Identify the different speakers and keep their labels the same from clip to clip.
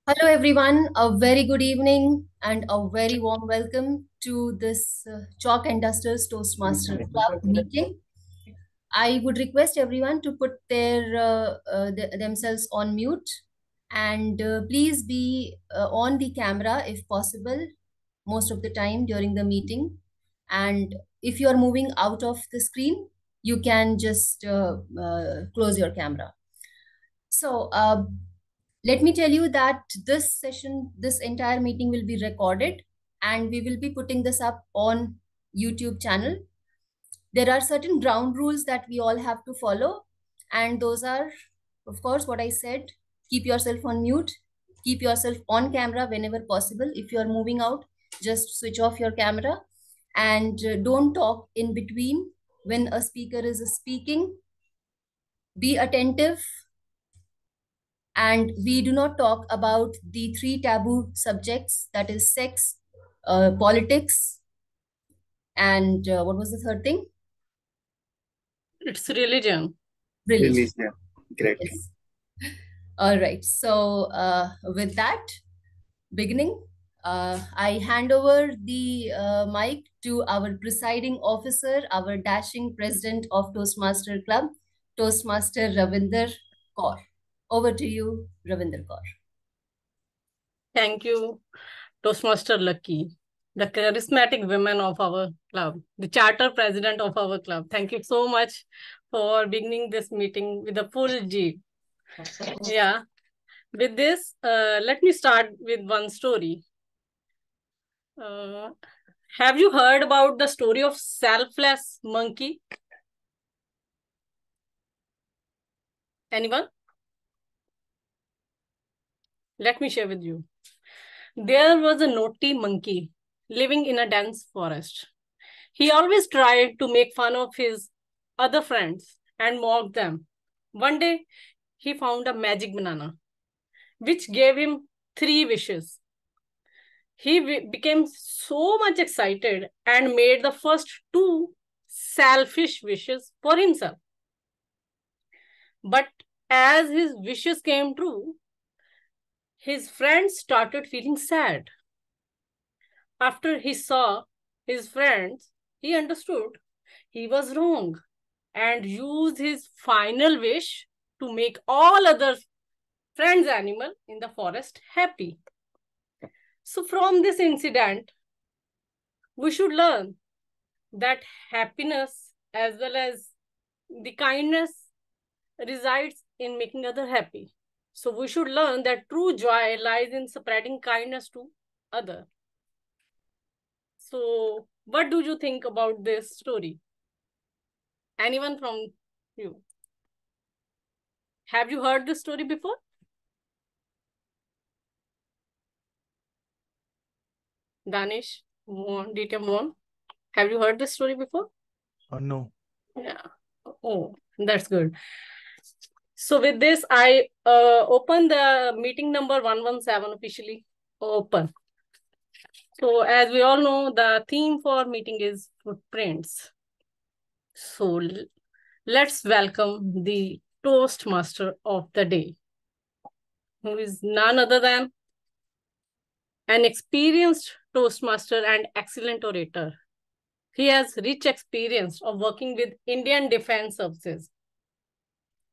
Speaker 1: Hello, everyone. A very good evening and a very warm welcome to this Chalk and Dusters Toastmasters Club meeting. I would request everyone to put themselves on mute and please be on the camera if possible most of the time during the meeting. And if you are moving out of the screen, you can just close your camera. So, let me tell you that this session, this entire meeting will be recorded and we will be putting this up on YouTube channel. There are certain ground rules that we all have to follow, and those are, of course, what I said: keep yourself on mute, keep yourself on camera whenever possible. If you are moving out, just switch off your camera, and don't talk in between when a speaker is speaking. Be attentive, and we do not talk about the three taboo subjects, that is sex, politics, and what was the third thing?
Speaker 2: It's religion.
Speaker 1: Religion.
Speaker 3: Great.
Speaker 1: Yes. All right. So with that beginning, I hand over the mic to our presiding officer, our dashing president of Toastmaster Club, Toastmaster Ravinder Kaur. Over to you, Ravinder Kaur.
Speaker 2: Thank you, Toastmaster Lucky, the charismatic women of our club, the charter president of our club. Thank you so much for beginning this meeting with a full G. Yeah. With this, let me start with one story. Have you heard about the story of selfless monkey? Anyone? Let me share with you. There was a naughty monkey living in a dense forest. He always tried to make fun of his other friends and mock them. One day, he found a magic banana, which gave him 3 wishes. He became so much excited and made the first 2 selfish wishes for himself. But as his wishes came true, his friends started feeling sad. After he saw his friends, he understood he was wrong and used his final wish to make all other friends animal in the forest happy. So from this incident, we should learn that happiness as well as the kindness resides in making other happy. So we should learn that true joy lies in spreading kindness to other. So what do you think about this story? Anyone from you? Have you heard this story before? Danish, Dita Mohan, have you heard this story before?
Speaker 3: No.
Speaker 2: Yeah. Oh, that's good. So with this, I open the meeting number 117 officially open. So as we all know, the theme for meeting is footprints. So let's welcome the Toastmaster of the day, who is none other than an experienced Toastmaster and excellent orator. He has rich experience of working with Indian Defense Services.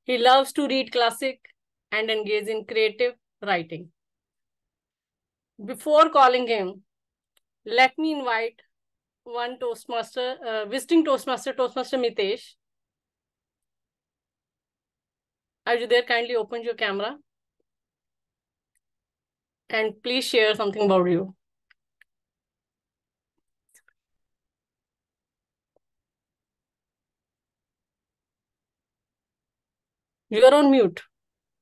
Speaker 2: He loves to read classic and engage in creative writing. Before calling him, let me invite one Toastmaster, visiting Toastmaster Mitesh. Are you there? Kindly open your camera. And please share something about you. You are on mute.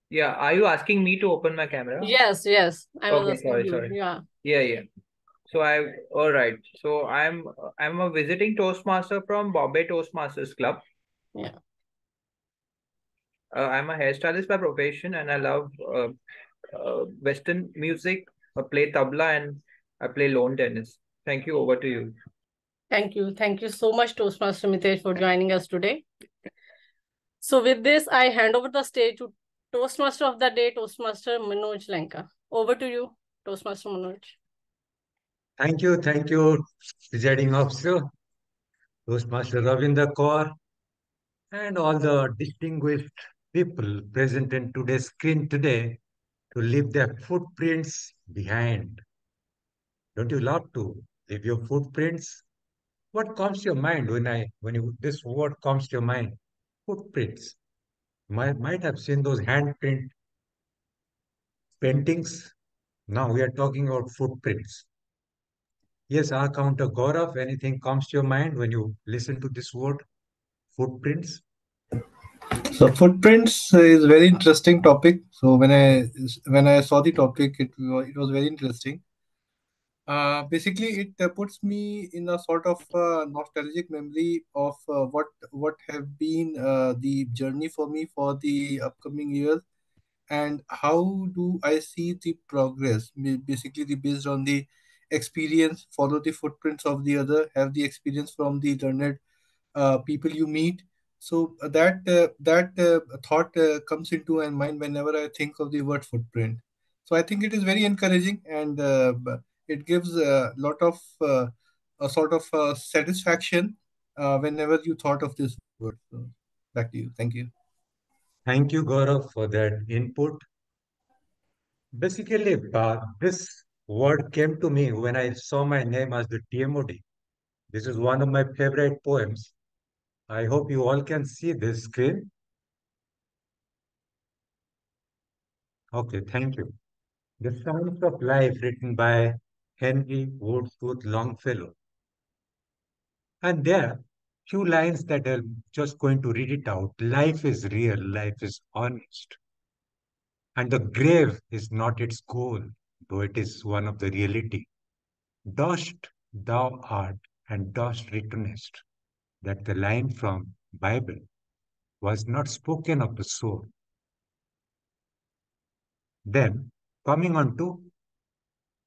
Speaker 4: Yeah, are you asking me to open my camera?
Speaker 2: Yes. I was
Speaker 4: Okay,
Speaker 2: asking
Speaker 4: sorry.
Speaker 2: you. Yeah.
Speaker 4: Yeah. So all right. So I'm a visiting Toastmaster from Bombay Toastmasters Club.
Speaker 2: Yeah.
Speaker 4: I'm a hairstylist by profession, and I love Western music. I play tabla and I play lawn tennis. Thank you. Over to you.
Speaker 2: Thank you. Thank you so much, Toastmaster Mitesh, for joining us today. So with this, I hand over the stage to Toastmaster of the day, Toastmaster Manoj Lenka. Over to you, Toastmaster Manoj.
Speaker 3: Thank you, presiding officer, Toastmaster Ravinder Kaur, and all the distinguished people present in today's screen today to leave their footprints behind. Don't you love to leave your footprints? What comes to your mind when this word comes to your mind? Footprints. Might have seen those handprint paintings. Now we are talking about footprints. Yes, our counter Gaurav, anything comes to your mind when you listen to this word, footprints?
Speaker 5: So footprints is very interesting topic. So when I saw the topic, it was very interesting. Basically, it puts me in a sort of nostalgic memory of what have been the journey for me for the upcoming years, and how do I see the progress. Basically, based on the experience, follow the footprints of the other, have the experience from the learned people you meet. So that thought comes into my mind whenever I think of the word footprint. So I think it is very encouraging, and it gives a lot of a sort of satisfaction whenever you thought of this word. So back to you. Thank you.
Speaker 3: Thank you, Gaurav, for that input. Basically, this word came to me when I saw my name as the TMOD. This is one of my favorite poems. I hope you all can see this screen. Okay, thank you. The Sounds of Life, written by Henry Wordsworth Longfellow. And there are few lines that I'm just going to read it out. Life is real, life is honest. And the grave is not its goal, though it is one of the reality. Dust thou art, and dust returnest. That the line from Bible was not spoken of the soul. Then, coming on to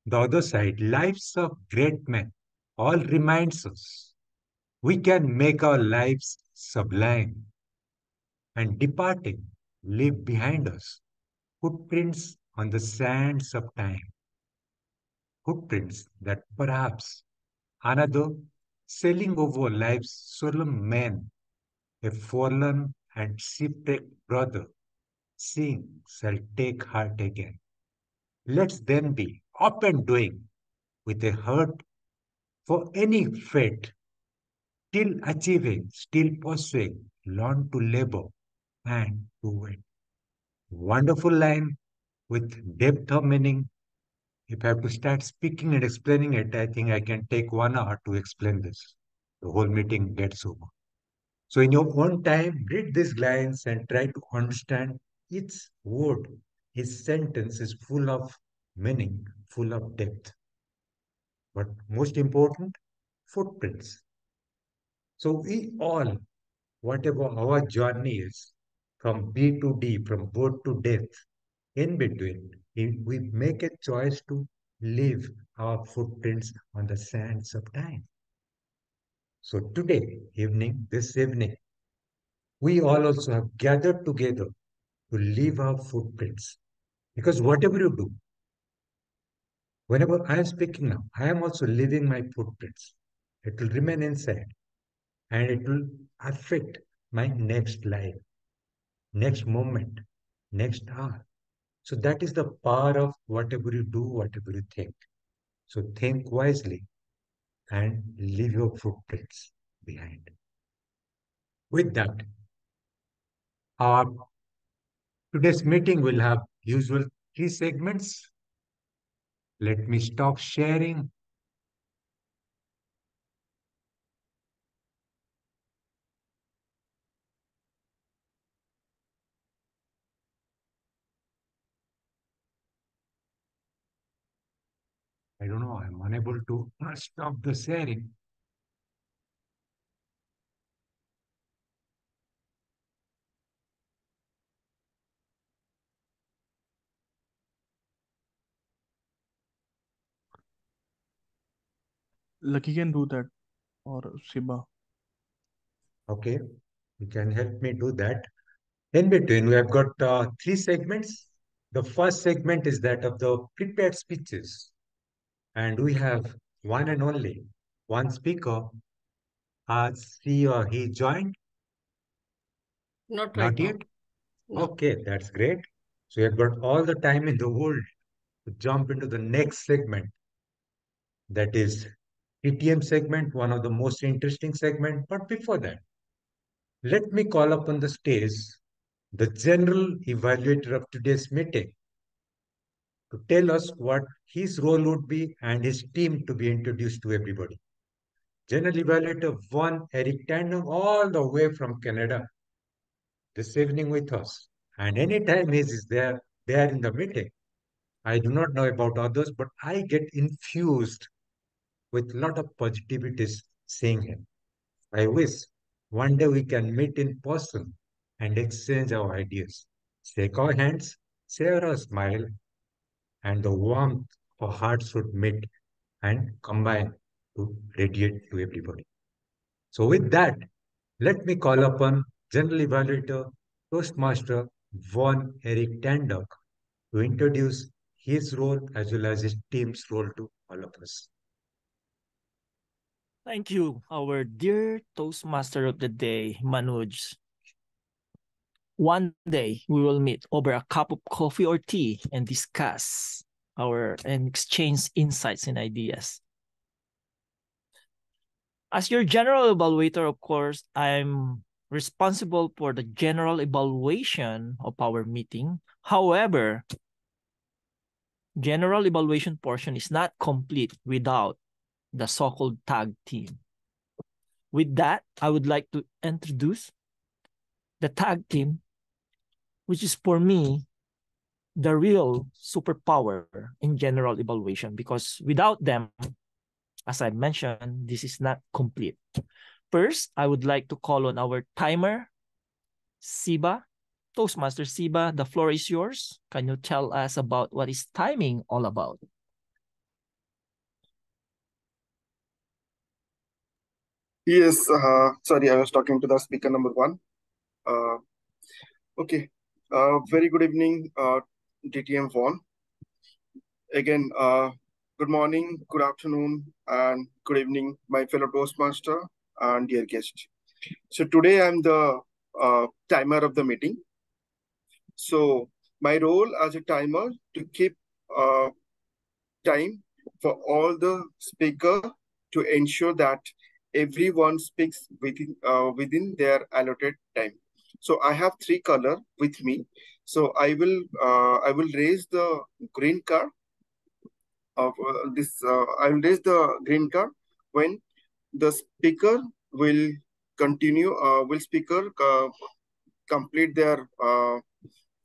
Speaker 3: the other side, lives of great men all reminds us we can make our lives sublime and departing leave behind us footprints on the sands of time, footprints that perhaps another sailing over life's solemn man, a fallen and shipwrecked brother, seeing shall take heart again. Let's then be up and doing with a heart for any fate, still achieving, still pursuing, learn to labor and to wait. Wonderful line with depth of meaning. If I have to start speaking and explaining it, I think I can take 1 hour to explain this. The whole meeting gets over. So, in your own time, read these lines and try to understand each word. His sentence is full of meaning, full of depth. But most important, footprints. So, we all, whatever our journey is, from B to D, from birth to death, in between, we make a choice to leave our footprints on the sands of time. So today, this evening, we all also have gathered together to leave our footprints. Because whatever you do, whenever I am speaking now, I am also leaving my footprints. It will remain inside and it will affect my next life, next moment, next hour. So that is the power of whatever you do, whatever you think. So think wisely and leave your footprints behind. With that, our today's meeting will have usual 3 segments. Let me stop sharing. I don't know, I'm unable to stop the sharing.
Speaker 6: Lucky can do that, or Shiba.
Speaker 3: Okay, you can help me do that. In between, we have got 3 segments. The first segment is that of the prepared speeches. And we have one and only one speaker. Has he or he joined?
Speaker 2: Not right
Speaker 3: Not
Speaker 2: now.
Speaker 3: yet?
Speaker 2: No.
Speaker 3: Okay, that's great. So you've got all the time in the world to jump into the next segment. That is TTM segment, one of the most interesting segment. But before that, let me call upon the stage the general evaluator of today's meeting to tell us what his role would be and his team to be introduced to everybody. General Evaluator 1, Eric Tandem, all the way from Canada, this evening with us. And anytime he is there in the meeting, I do not know about others, but I get infused with a lot of positivities seeing him. I wish one day we can meet in person and exchange our ideas, shake our hands, share a smile, and the warmth of hearts should meet and combine to radiate to everybody. So with that, let me call upon General Evaluator, Toastmaster Von Eric Tanduk to introduce his role as well as his team's role to all of us.
Speaker 7: Thank you, our dear Toastmaster of the day, Manoj. One day we will meet over a cup of coffee or tea and discuss and exchange insights and ideas. As your general evaluator, of course, I'm responsible for the general evaluation of our meeting. However, general evaluation portion is not complete without the so-called tag team. With that, I would like to introduce the tag team, which is for me the real superpower in general evaluation, because without them, as I mentioned, this is not complete. First, I would like to call on our timer, Siba. Toastmaster Siba, the floor is yours. Can you tell us about what is timing all about?
Speaker 8: Yes, sorry, I was talking to the speaker number one. Uh, okay, very good evening, DTM one. Again, good morning, good afternoon, and good evening, my fellow Toastmaster and dear guest. So today I'm the timer of the meeting. So my role as a timer to keep uh, time for all the speaker to ensure that everyone speaks within their allotted time. So I have three color with me. So I will raise the green card of this. I will raise the green card when the speaker will continue. Will speaker complete their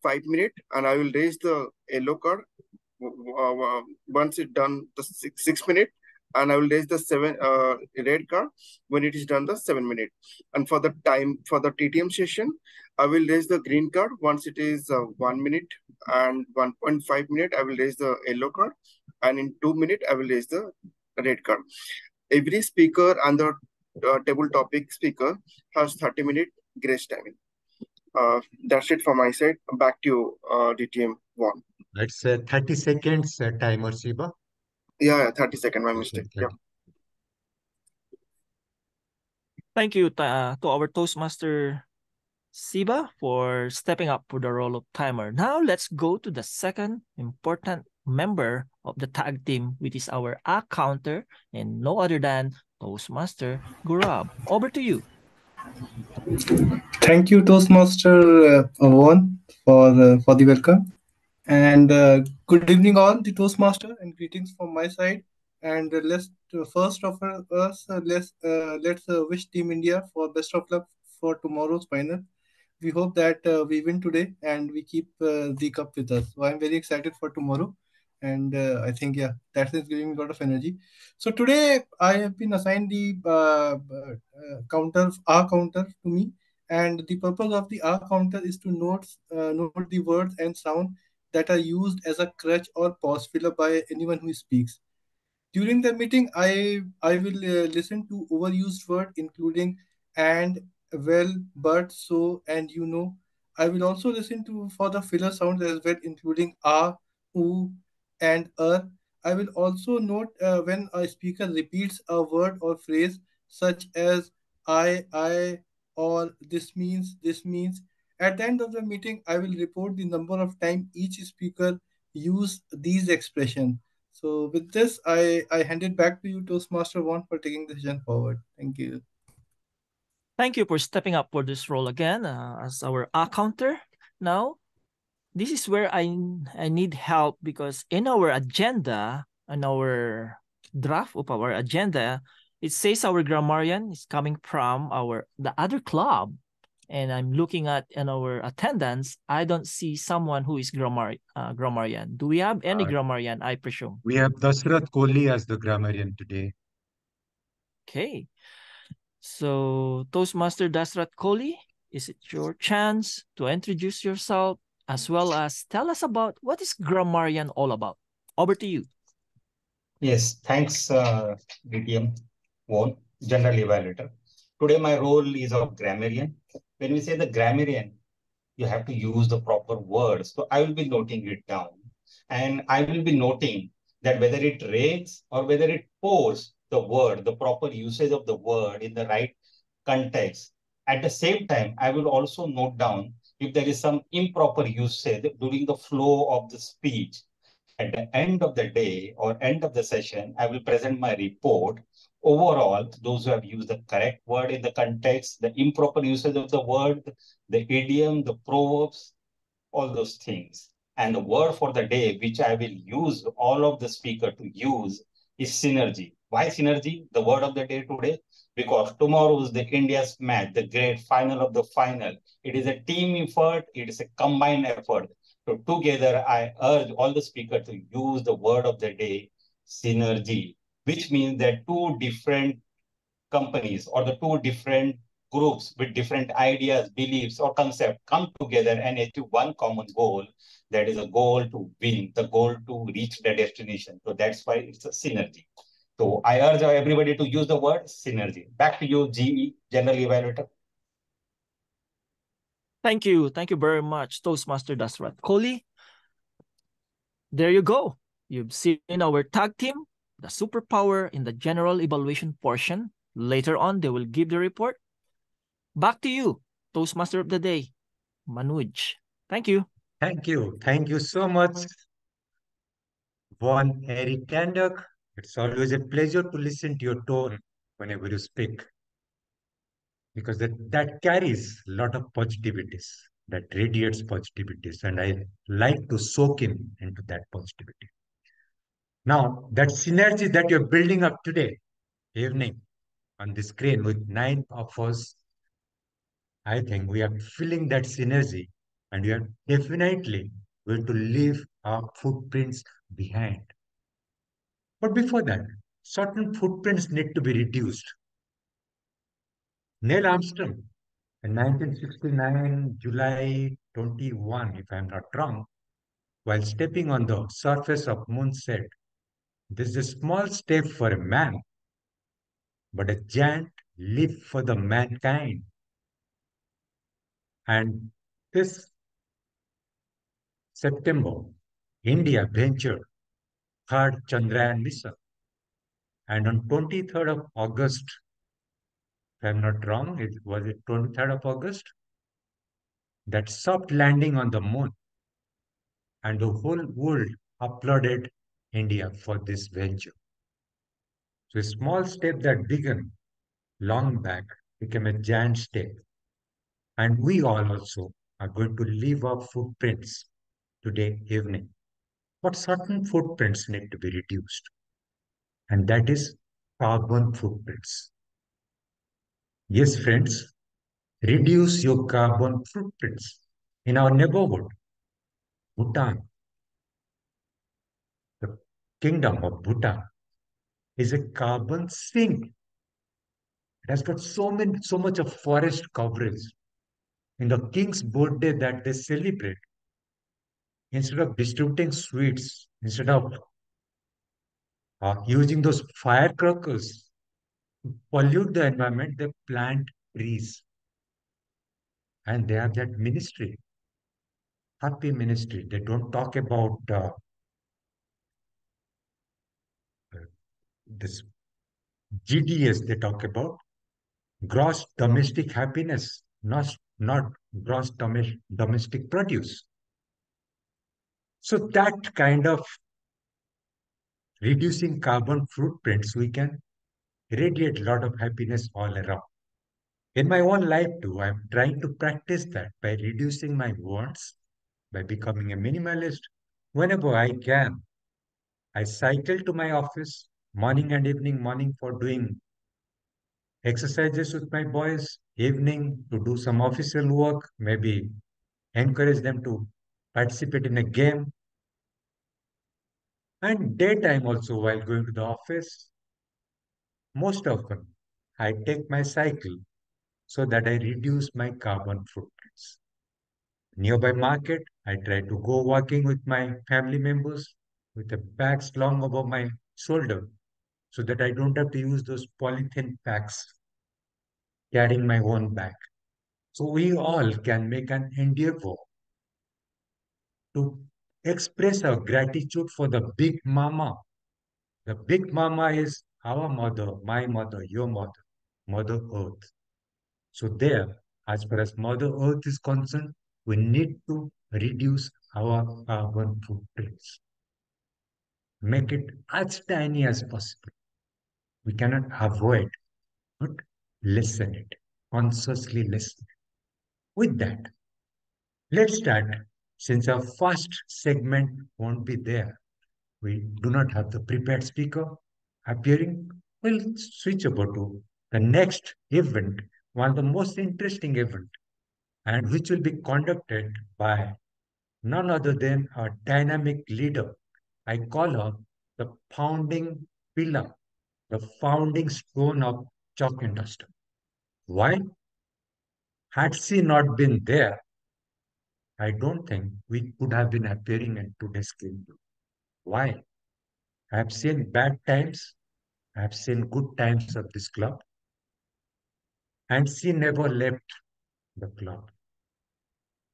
Speaker 8: 5 minute, and I will raise the yellow card once it done the 6 minute, and I will raise the red card when it is done the 7 minute. And for the time for the TTM session, I will raise the green card once it is 1 minute, and 1.5 minute I will raise the yellow card, and in 2 minute I will raise the red card. Every speaker and the table topic speaker has 30-minute grace timing. That's it for my side. Back to you, DTM one.
Speaker 3: Let's say 30 seconds timer, Shiba.
Speaker 8: Yeah, 30 second, my mistake.
Speaker 3: Okay,
Speaker 8: Yeah.
Speaker 7: Thank you to our Toastmaster Siba for stepping up for the role of timer. Now let's go to the second important member of the tag team, which is our counter and no other than Toastmaster Gurab. Over to you.
Speaker 5: Thank you, Toastmaster Vaughan, for the welcome. And good evening, all the Toastmaster, and greetings from my side. And let's first of all, let's wish Team India for best of luck for tomorrow's final. We hope that we win today and we keep the cup with us. So I'm very excited for tomorrow, and I think that is giving me a lot of energy. So today I have been assigned the counter R counter to me, and the purpose of the R counter is to note the words and sound that are used as a crutch or pause filler by anyone who speaks. During the meeting, I will listen to overused word including and, well, but, so, and you know. I will also listen to for the filler sounds as well, including ah, oo, and I will also note when a speaker repeats a word or phrase such as I, or this means. At the end of the meeting, I will report the number of time each speaker used these expressions. So with this, I hand it back to you, Toastmaster One, for taking the session forward. Thank you.
Speaker 7: Thank you for stepping up for this role again as our counter. Now, this is where I need help because in our agenda, in our draft of our agenda, it says our grammarian is coming from the other club. And I'm looking at in our attendance, I don't see someone who is grammarian. Do we have any grammarian, I presume?
Speaker 3: We have Duster Kohli as the grammarian today.
Speaker 7: Okay. So, Toastmaster Dasrat Kohli, is it your chance to introduce yourself as well as tell us about what is grammarian all about? Over to you.
Speaker 9: Yes, thanks, DTM One, General Evaluator. Today, my role is of grammarian. When we say the grammarian, you have to use the proper words. So I will be noting it down. And I will be noting that whether it rains or whether it pours, the word, the proper usage of the word in the right context. At the same time, I will also note down if there is some improper usage during the flow of the speech. At the end of the day or end of the session, I will present my report. Overall, those who have used the correct word in the context, the improper usage of the word, the idiom, the proverbs, all those things. And the word for the day, which I will use all of the speaker to use, is synergy. Why synergy? The word of the day today, because tomorrow is the India's match, the great final of the final. It is a team effort. It is a combined effort. So together, I urge all the speakers to use the word of the day, synergy, which means that two different companies or the two different groups with different ideas, beliefs, or concepts come together and achieve one common goal. That is a goal to win, the goal to reach the destination. So that's why it's a synergy. So I urge everybody to use the word synergy. Back to you, GE, General Evaluator.
Speaker 7: Thank you. Thank you very much, Toastmaster Dasrat Kohli. There you go. You've seen our tag team, the superpower in the general evaluation portion. Later on, they will give the report. Back to you, Toastmaster of the Day, Manoj. Thank you.
Speaker 3: Thank you. Thank you so much, Von Eric Tandak. It's always a pleasure to listen to your tone whenever you speak, because that carries a lot of positivities, that radiates positivities, and I like to soak in into that positivity. Now, that synergy that you're building up today evening on the screen with 9 of us, I think we are feeling that synergy, and we are definitely going to leave our footprints behind. But before that, certain footprints need to be reduced. Neil Armstrong in 1969, July 21, if I'm not wrong, while stepping on the surface of moon said, "This is a small step for a man, but a giant leap for the mankind." And this September, India ventured third Chandrayaan mission. And on 23rd of August, if I'm not wrong, it 23rd of August, that soft landing on the moon, and the whole world applauded India for this venture. So a small step that began long back became a giant step. And we all also are going to leave our footprints today evening. But certain footprints need to be reduced, and that is carbon footprints. Yes, friends, reduce your carbon footprints. In our neighborhood, Bhutan, the kingdom of Bhutan, is a carbon sink. It has got so much of forest coverage. In the king's birthday that they celebrate, instead of distributing sweets, instead of using those firecrackers to pollute the environment, they plant trees. and they have that ministry, happy ministry. They don't talk about this GDS, they talk about gross domestic happiness, not gross domestic produce. So that kind of reducing carbon footprints, we can radiate a lot of happiness all around. In my own life too, I'm trying to practice that by reducing my wants, by becoming a minimalist whenever I can. I cycle to my office morning and evening, morning for doing exercises with my boys, evening to do some official work, maybe encourage them to participate in a game, and daytime also while going to the office. Most often, I take my cycle so that I reduce my carbon footprints. Nearby market, I try to go walking with my family members with the bags long above my shoulder so that I don't have to use those polythene packs carrying my own bag. So we all can make an endeavor to express our gratitude for the big mama. The big mama is our mother, my mother, your mother, Mother Earth. So there, as far as Mother Earth is concerned, we need to reduce our carbon footprints. Make it as tiny as possible. We cannot avoid, but lessen it, consciously lessen it. With that, let's start. Since our first segment won't be there, we do not have the prepared speaker appearing, we'll switch over to the next event, one of the most interesting event, and which will be conducted by none other than a dynamic leader. I call her the founding pillar, the founding stone of Chalk and Duster. Why? Had she not been there, I don't think we could have been appearing in today's game. Why? I've seen bad times, I've seen good times of this club, and she never left the club.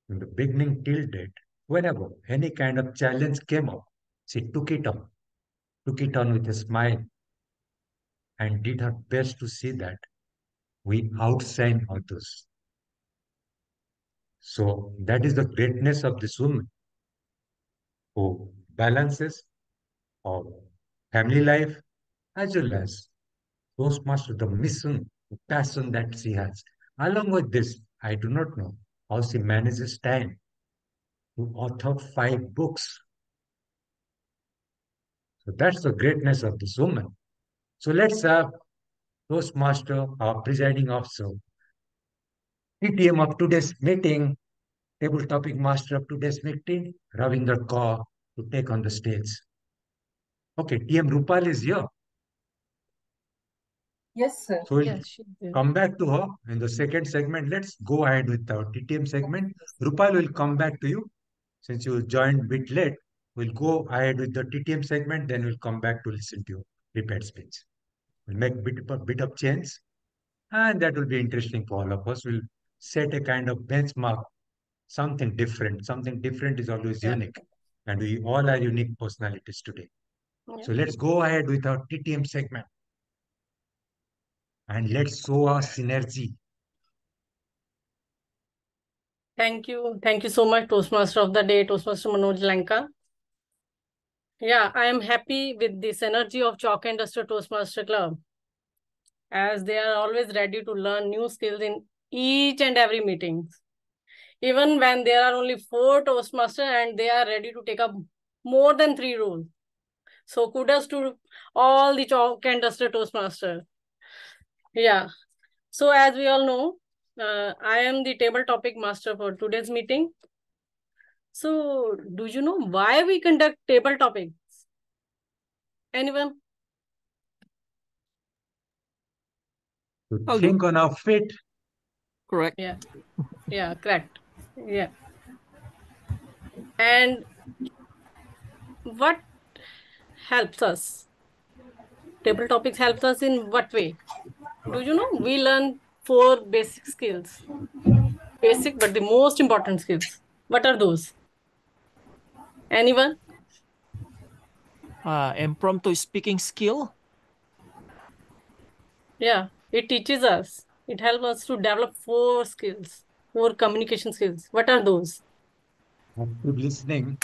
Speaker 3: In the beginning till date, whenever any kind of challenge came up, she took it on with a smile, and did her best to see that we outshine others. So that is the greatness of this woman who balances our family life as well as Toastmaster, the mission, the passion that she has. Along with this, I do not know how she manages time to author 5 books. So that's the greatness of this woman. So let's have Toastmaster, our presiding officer, TTM of today's meeting, table topic master of today's meeting, Ravinder Kaur, to take on the stage. Okay, TM Rupal is here.
Speaker 2: Yes, sir.
Speaker 3: So we'll
Speaker 2: Yes, she's there.
Speaker 3: come back to her in the second segment. Let's go ahead with our TTM segment. Rupal will come back to you. Since you joined a bit late, we'll go ahead with the TTM segment, then we'll come back to listen to your prepared speech. We'll make a bit of change, and that will be interesting for all of us. We'll set a kind of benchmark, something different. Something different is always
Speaker 2: Yeah.
Speaker 3: unique, and we all are unique personalities today.
Speaker 2: Yeah.
Speaker 3: So let's go ahead with our TTM segment, and let's show our synergy.
Speaker 2: Thank you. Thank you so much, Toastmaster of the Day, Toastmaster Manoj Lenka. Yeah, I am happy with this energy of Chalk and Duster Toastmaster Club, as they are always ready to learn new skills in each and every meeting. Even when there are only 4 Toastmasters and they are ready to take up more than 3 roles. So kudos to all the Chalk and Duster Toastmasters. Yeah. So as we all know, I am the table topic master for today's meeting. So do you know why we conduct table topics? Anyone?
Speaker 3: To think on our feet.
Speaker 7: Correct.
Speaker 2: Yeah. Yeah, correct. Yeah. And what helps us? Table topics helps us in what way? Do you know? We learn 4 basic skills. basic but the most important skills. What are those? Anyone?
Speaker 7: Impromptu speaking skill.
Speaker 2: Yeah, it teaches us. It helps us to develop 4 skills, 4 communication skills. What are those?
Speaker 3: Active listening,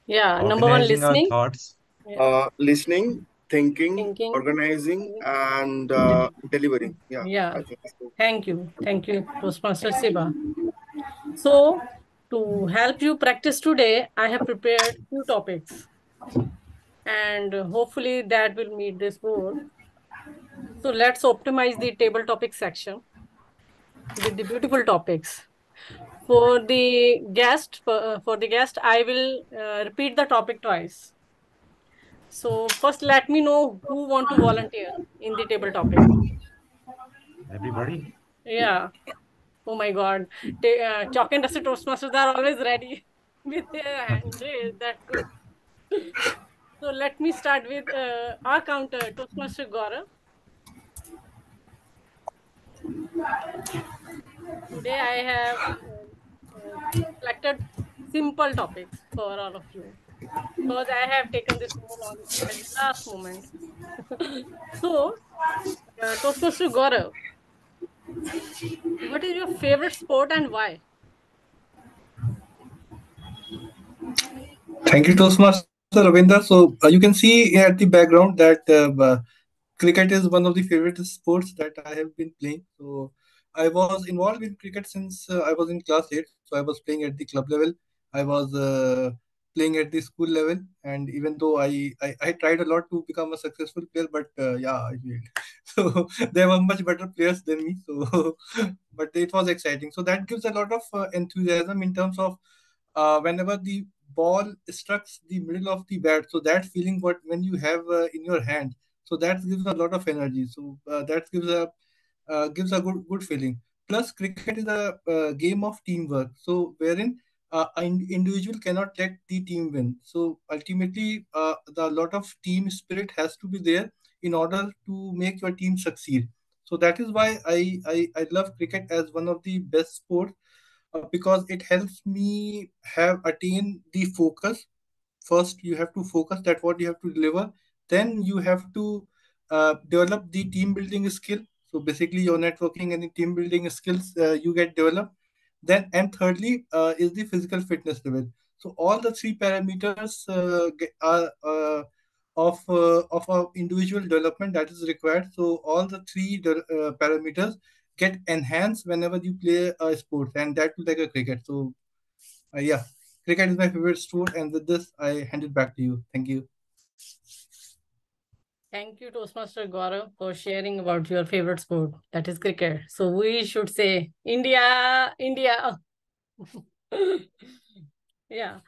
Speaker 2: Yeah, number 1,
Speaker 3: organizing our
Speaker 2: listening.
Speaker 3: thoughts,
Speaker 2: Yeah,
Speaker 8: Listening, thinking,
Speaker 2: thinking.
Speaker 8: organizing, and delivering. Yeah,
Speaker 2: Yeah,
Speaker 8: I think so.
Speaker 2: thank you. Thank you, Toastmaster Siba. So, to help you practice today, I have prepared few topics and hopefully that will meet this goal. So, let's optimize the table topic section with the beautiful topics. For the guest, I will repeat the topic twice. So, first, let me know who want to volunteer in the table topic.
Speaker 3: everybody.
Speaker 2: Yeah. Oh my God. Chalk and Duster Toastmasters are always ready with their hand raised. That's good. So let me start with our counter, Toastmaster Gaurav. Today I have selected simple topics for all of you because I have taken this role on at the last moment. So, Toastmaster Gaurav, what is your favorite sport and why?
Speaker 5: Thank you, Toastmaster Ravinder. So you can see at the background that cricket is one of the favorite sports that I have been playing. So I was involved in cricket since I was in class 8. So I was playing at the club level. I was playing at the school level. And even though I tried a lot to become a successful player, but yeah, I failed. So there were much better players than me. So, but it was exciting. So that gives a lot of enthusiasm in terms of whenever the ball strikes the middle of the bat. So that feeling what when you have in your hand, so that gives a lot of energy. So that gives a good feeling. Plus, cricket is a game of teamwork. So wherein an individual cannot let the team win. So ultimately, the lot of team spirit has to be there in order to make your team succeed. So that is why I love cricket as one of the best sports because it helps me have attain the focus. First you have to focus that what you have to deliver, then you have to develop the team building skill. So basically your networking and the team building skills you get developed. Then and thirdly is the physical fitness level. So all the three parameters are of a individual development that is required. So all the three parameters get enhanced whenever you play a sport, and that too like a cricket. So yeah, cricket is my favorite sport, and with this, I hand it back to you. Thank you.
Speaker 2: Thank you, Toastmaster Gaurav, for sharing about your favorite sport, that is cricket. So we should say India, India. Yeah.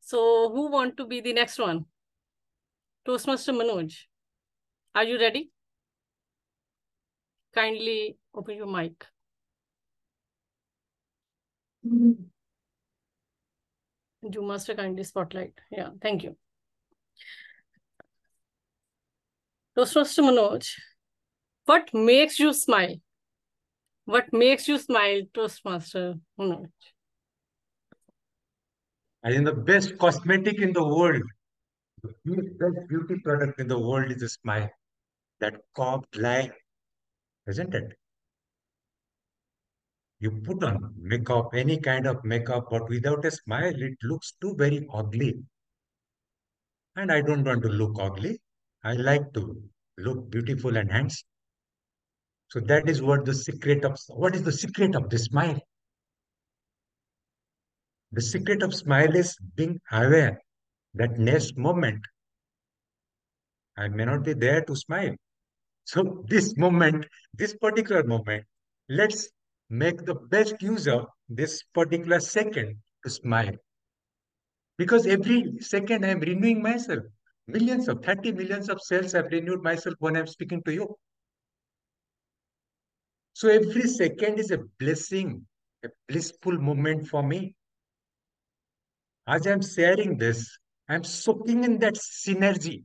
Speaker 2: So who want to be the next one? Toastmaster Manoj, are you ready? Kindly open your mic. You must kindly spotlight. Yeah, thank you. Toastmaster Manoj, what makes you smile? What makes you smile, Toastmaster Manoj?
Speaker 3: I think the best cosmetic in the world, the best beauty product in the world is a smile. That curved line, isn't it? You put on makeup, any kind of makeup, but without a smile, it looks too very ugly. And I don't want to look ugly. I like to look beautiful and handsome. So that is what is the secret of the smile? The secret of smile is being aware that next moment I may not be there to smile. So this moment, this particular moment, let's make the best use of this particular second to smile. Because every second I'm renewing myself. Millions of 30 millions of cells have renewed myself when I'm speaking to you. So every second is a blessing, a blissful moment for me. As I'm sharing this, I'm soaking in that synergy.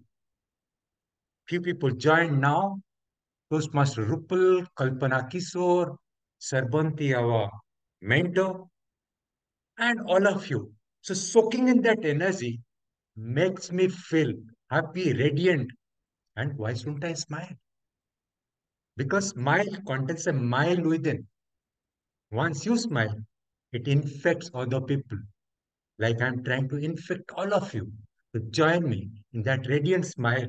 Speaker 3: Few people join now. Toastmaster Rupal, Kalpana Kishore, Sarbanti Awa. mentor, and all of you. So soaking in that energy makes me feel happy, radiant. And why shouldn't I smile? Because smile contains a mile within. Once you smile, it infects other people. Like I'm trying to infect all of you to join me in that radiant smile.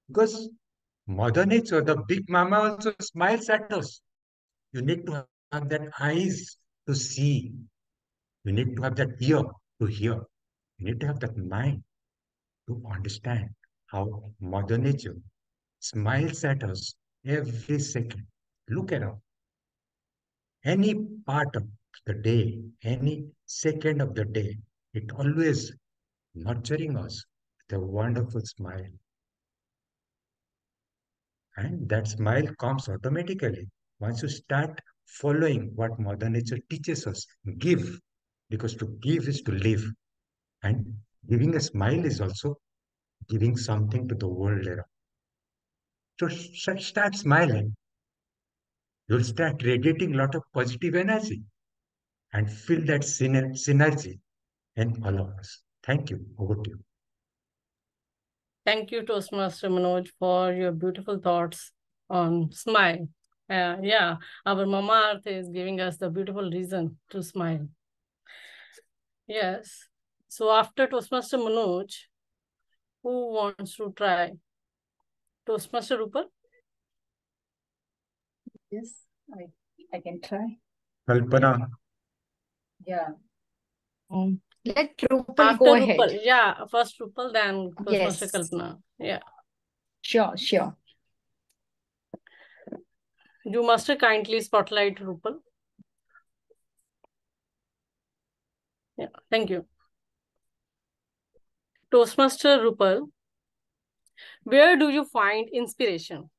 Speaker 3: Because Mother Nature, the big mama, also smiles at us. You need to have that eyes to see. You need to have that ear to hear. You need to have that mind to understand how Mother Nature smiles at us every second. Look around. Any part of the day, any second of the day, it always nurturing us with a wonderful smile. And that smile comes automatically once you start following what Mother Nature teaches us. Give, because to give is to live. And giving a smile is also giving something to the world around. So start smiling. You'll start radiating a lot of positive energy and feel that synergy in all of us. Thank you. Over to you.
Speaker 2: Thank you, Toastmaster Manoj, for your beautiful thoughts on smile. Yeah, our Mama Earth is giving us the beautiful reason to smile. Yes. So after Toastmaster Manoj, who wants to try? Toastmaster Rupal?
Speaker 10: Yes, I can try.
Speaker 3: Kalpana.
Speaker 10: Yeah. Let Rupal
Speaker 2: After
Speaker 10: go ahead.
Speaker 2: Rupal, yeah. First Rupal, then Toastmaster
Speaker 10: Yes.
Speaker 2: Kalpana. Yeah.
Speaker 10: Sure.
Speaker 2: You must kindly spotlight Rupal. Yeah, thank you. Toastmaster Rupal, where do you find inspiration?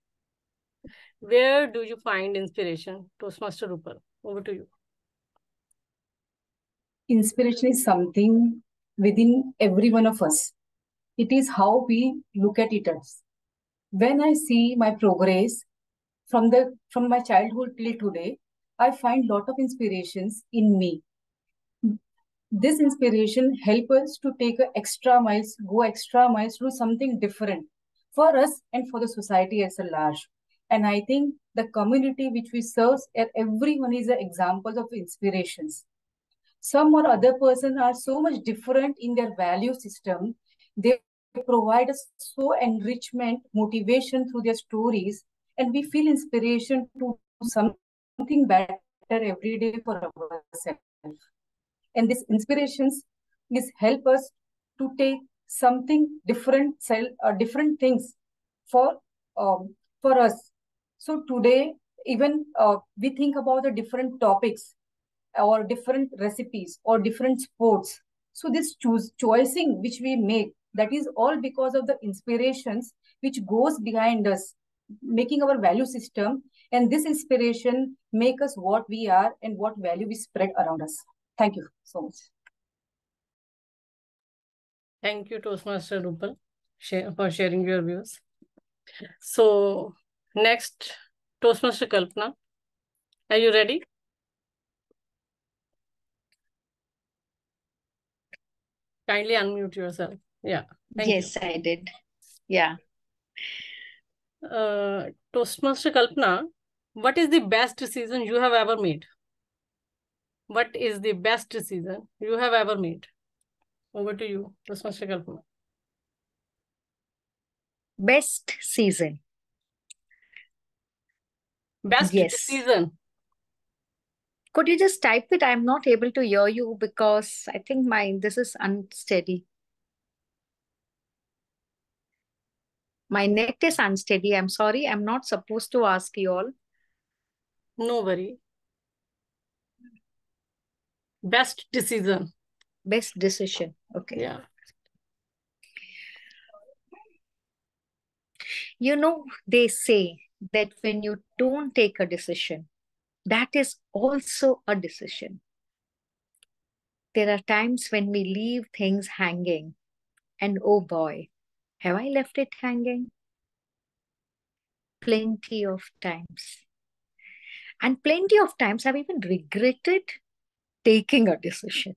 Speaker 2: Where do you find inspiration? Toastmaster Rupal, over to you.
Speaker 10: Inspiration is something within every one of us. It is how we look at it as. When I see my progress from my childhood till today, I find lot of inspirations in me. This inspiration help us to take go extra miles, do something different for us and for the society as a large. And I think the community which we serve, everyone is an example of inspirations. Some or other person are so much different in their value system. They provide us so enrichment, motivation through their stories, and we feel inspiration to do something better every day for ourselves. And this inspirations is help us to take something different things for for us. So today, even we think about the different topics or different recipes or different sports. So this choosing which we make, that is all because of the inspirations which goes behind us, making our value system. And this inspiration make us what we are and what value we spread around us. Thank you so much.
Speaker 2: Thank you, Toastmaster Rupal, for sharing your views. So next, Toastmaster Kalpana, are you ready? Kindly unmute yourself. Yeah. Thank
Speaker 11: Yes,
Speaker 2: you.
Speaker 11: I did. Yeah.
Speaker 2: Toastmaster Kalpana, what is the best decision you have ever made? What is the best decision you have ever made? Over to you, Toastmaster Kalpana.
Speaker 11: Best season.
Speaker 2: Best
Speaker 11: Yes.
Speaker 2: decision.
Speaker 11: Could you just type it? I'm not able to hear you because I think this is unsteady. My net is unsteady. I'm sorry. I'm not supposed to ask you all.
Speaker 2: No worry. Best decision.
Speaker 11: Best decision. Okay.
Speaker 2: Yeah.
Speaker 11: You know, they say that when you don't take a decision, that is also a decision. There are times when we leave things hanging, and oh boy, have I left it hanging? Plenty of times. And plenty of times I've even regretted taking a decision.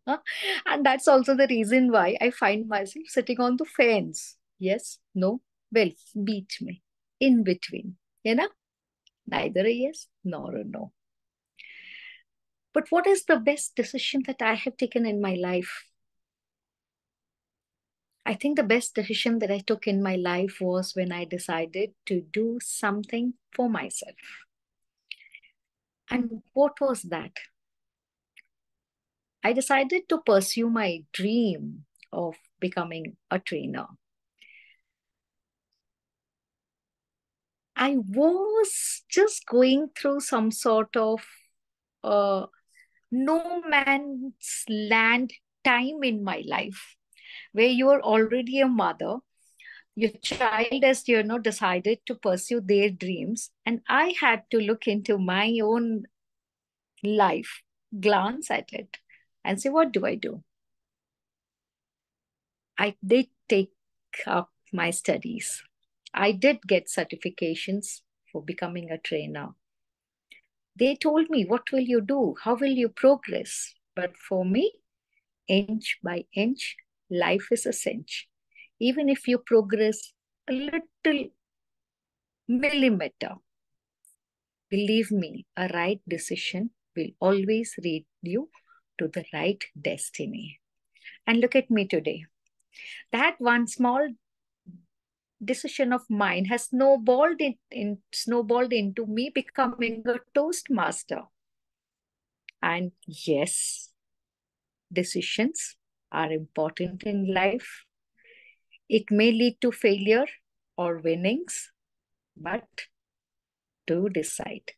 Speaker 11: And that's also the reason why I find myself sitting on the fence. Yes, no, well, beat me. In between, neither a yes nor a no. But what is the best decision that I have taken in my life? I think the best decision that I took in my life was when I decided to do something for myself. And what was that? I decided to pursue my dream of becoming a trainer. I was just going through some sort of no man's land time in my life where you are already a mother. Your child has, decided to pursue their dreams. And I had to look into my own life, glance at it, and say, what do I do? I did take up my studies. I did get certifications for becoming a trainer. They told me, what will you do? How will you progress? But for me, inch by inch, life is a cinch. Even if you progress a little millimeter, believe me, a right decision will always lead you to the right destiny. And look at me today. That one small decision of mine has snowballed into me becoming a Toastmaster. And yes, decisions are important in life. It may lead to failure or winnings, but do decide.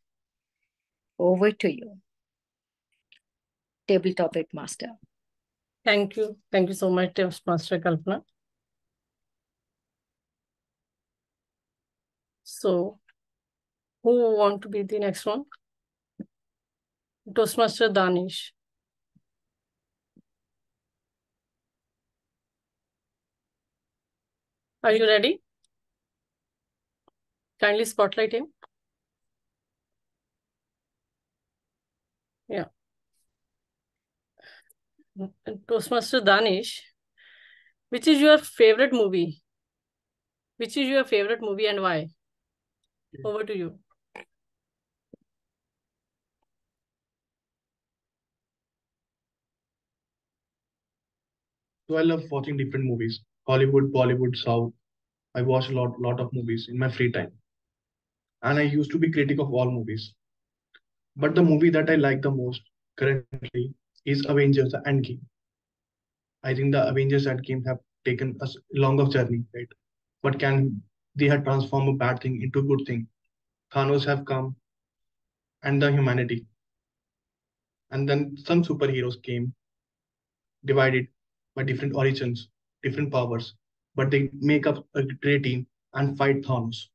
Speaker 11: Over to you, table topic master.
Speaker 2: Thank you. Thank you so much, Toastmaster Kalpana. So, who want to be the next one? Toastmaster Danish. Are you ready? Kindly spotlight him. Yeah. Toastmaster Danish, which is your favorite movie? Which is your favorite movie and why? Over to you.
Speaker 6: So I love watching different movies. Hollywood, Bollywood, South. I watch a lot of movies in my free time. And I used to be critic of all movies. But the movie that I like the most currently is Avengers the Endgame. I think the Avengers Endgame have taken us longer journey, right? But can they have transformed a bad thing into a good thing? Thanos have come and the humanity. And then some superheroes came, divided by different origins, different powers, but they make up a great team and fight Thanos.